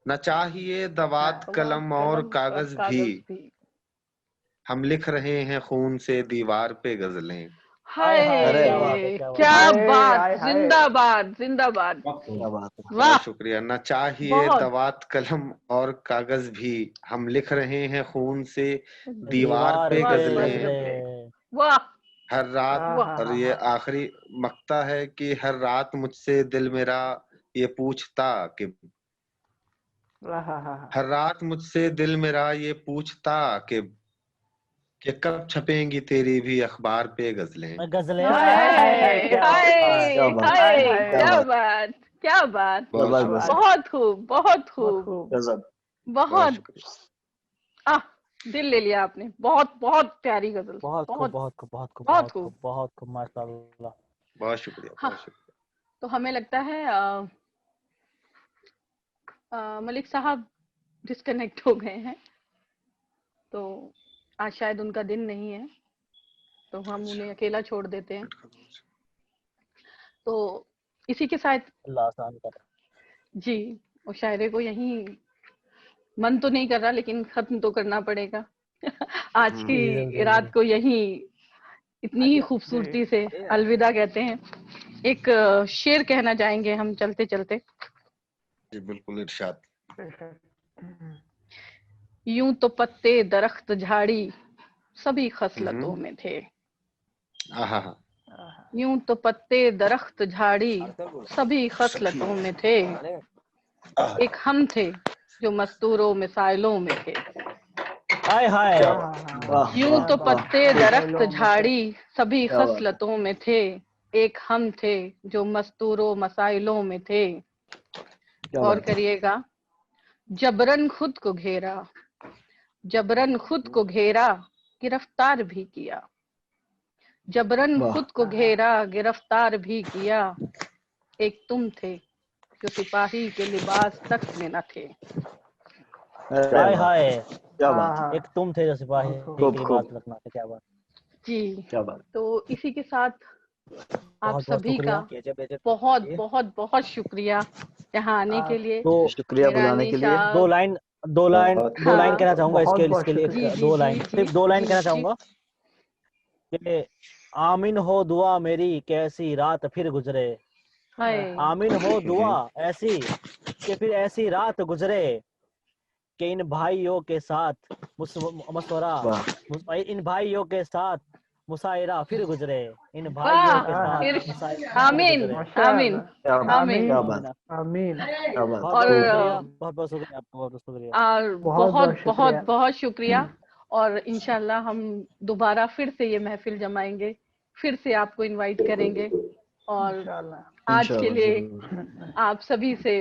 न चाहिए दवात कलम और कलम और कागज भी, कागज भी। हम लिख रहे हैं खून से दीवार पे गजलें। हाय हाय, अरे क्या वाह, बात है, हाय क्या बात है। क्या हाय बात, हाय हाय। जिंदाबाद जिंदाबाद। बहुत खूब। क्या बात है। वाह बहुत शुक्रिया। न चाहिए बहुत। दवात कलम और कागज भी, हम लिख रहे हैं खून से दीवार दीवार पे दीवार पे पर गजलें। गजलें। गजलें। वाह हर रात, वाह और ये आखिरी मक्ता है कि हर रात मुझसे दिल मेरा ये पूछता कि, हर रात मुझसे दिल मेरा ये पूछता कि कब छपेंगी तेरी भी अखबार पे गजलें। गजलें, हाय हाय, हाय क्या बात है। क्या हाय बात, हाय हाय हाय। क्या क्या बात, बात क्या बात। बहुत जबरदस्त, शुक्रिया, बहुत खूब बहुत बहुत खूब। खूब। गजब। बहुत बहुत शुक्रिया। आह, दिल ले लिया आपने। बहुत बहुत प्यारी गजल। बहुत खूब, बहुत बहुत खूब, बहुत खूब, बहुत बहुत खूब। खूब, बहुत खूब, माशाल्लाह। बहुत शुक्रिया, हाँ बहुत शुक्रिया। तो हमें लगता है मलिक साहब डिस्कनेक्ट हो गए हैं, तो आज शायद उनका दिन नहीं है, तो हम उन्हें अकेला छोड़ देते हैं। तो इसी के साथ अल्लाह आसान करे। जी, और शायरे को यहीं मन तो नहीं कर रहा लेकिन खत्म तो करना पड़ेगा। आज जी की जल्दी रात को यहीं इतनी ही खूबसूरती से अलविदा कहते हैं। एक शेर कहना चाहेंगे हम चलते चलते। जी बिल्कुल, इरशाद। यूं तो पत्ते दरख्त झाड़ी सभी खसलतों में थे, आहा, यूं तो पत्ते दरख्त झाड़ी सभी खसलतों में थे, एक हम थे जो मस्तूरों मिसाइलों में थे। हाय हाय। वाह यूं वाह तो वाह, पत्ते खूब, दरख्त झाड़ी सभी क्या बात है। खसलतों में थे, एक हम थे जो मस्तूरों मसाइलों में थे। क्या और बात है। करिएगा, जबरन खुद को घेरा, जबरन खुद को घेरा गिरफ्तार भी किया, जबरन वाह, खुद को घेरा गिरफ्तार भी किया, एक तुम थे जो सिपाही के लिबास तक में न थे। अरे हाय वाह, हाय, क्या बात है। एक तुम थे जो सिपाही खूब की बात खूब, रखना थे, क्या बात। जी, क्या बात। तो इसी के साथ आप बहुत बहुत सभी का शुक्रिया। बहुत बहुत बहुत शुक्रिया यहाँ आने के लिए। तो शुक्रिया मेरा बुलाने के लिए। दो निशाब, लाइन दो लाइन बहुत दो लाइन हाँ कहना चाहूंगा बहुत इसके बहुत इसके लिए, एक जी शुक्रिया। जी दो जी लाइन, जी सिर्फ दो लाइन जी कहना जी चाहूंगा कि आमीन हो दुआ मेरी कैसी रात फिर गुजरे, हाय आमीन हो दुआ ऐसी कि फिर ऐसी रात गुजरे, कि इन भाइयों के साथ मशवरा, इन भाइयों के साथ मुशायरा फिर गुजरे, इन भाइयों के साथ मुशायरा आमीन आमीन आमीन आमीन। और बहुत बहुत शुक्रिया आपका, बहुत बहुत शुक्रिया। और बहुत बहुत बहुत शुक्रिया। और इंशाल्लाह हम दोबारा फिर से ये महफिल जमाएंगे, फिर से आपको इनवाइट करेंगे। और आज के लिए आप सभी से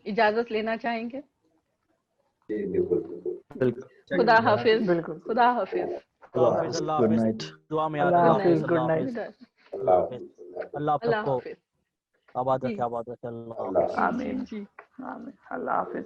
इजाजत लेना चाहेंगे। खुदा हाफिज, खुदा हाफिज, गुड नाइट, दुआ में याद अल्लाह रखना। हाफिज, गुड नाइट, अल्लाह अल्लाह सबको हाफिज। आबाद रखे, आबाद रखे। अल्लाह आमीन, आमीन, अल्लाह हाफिज।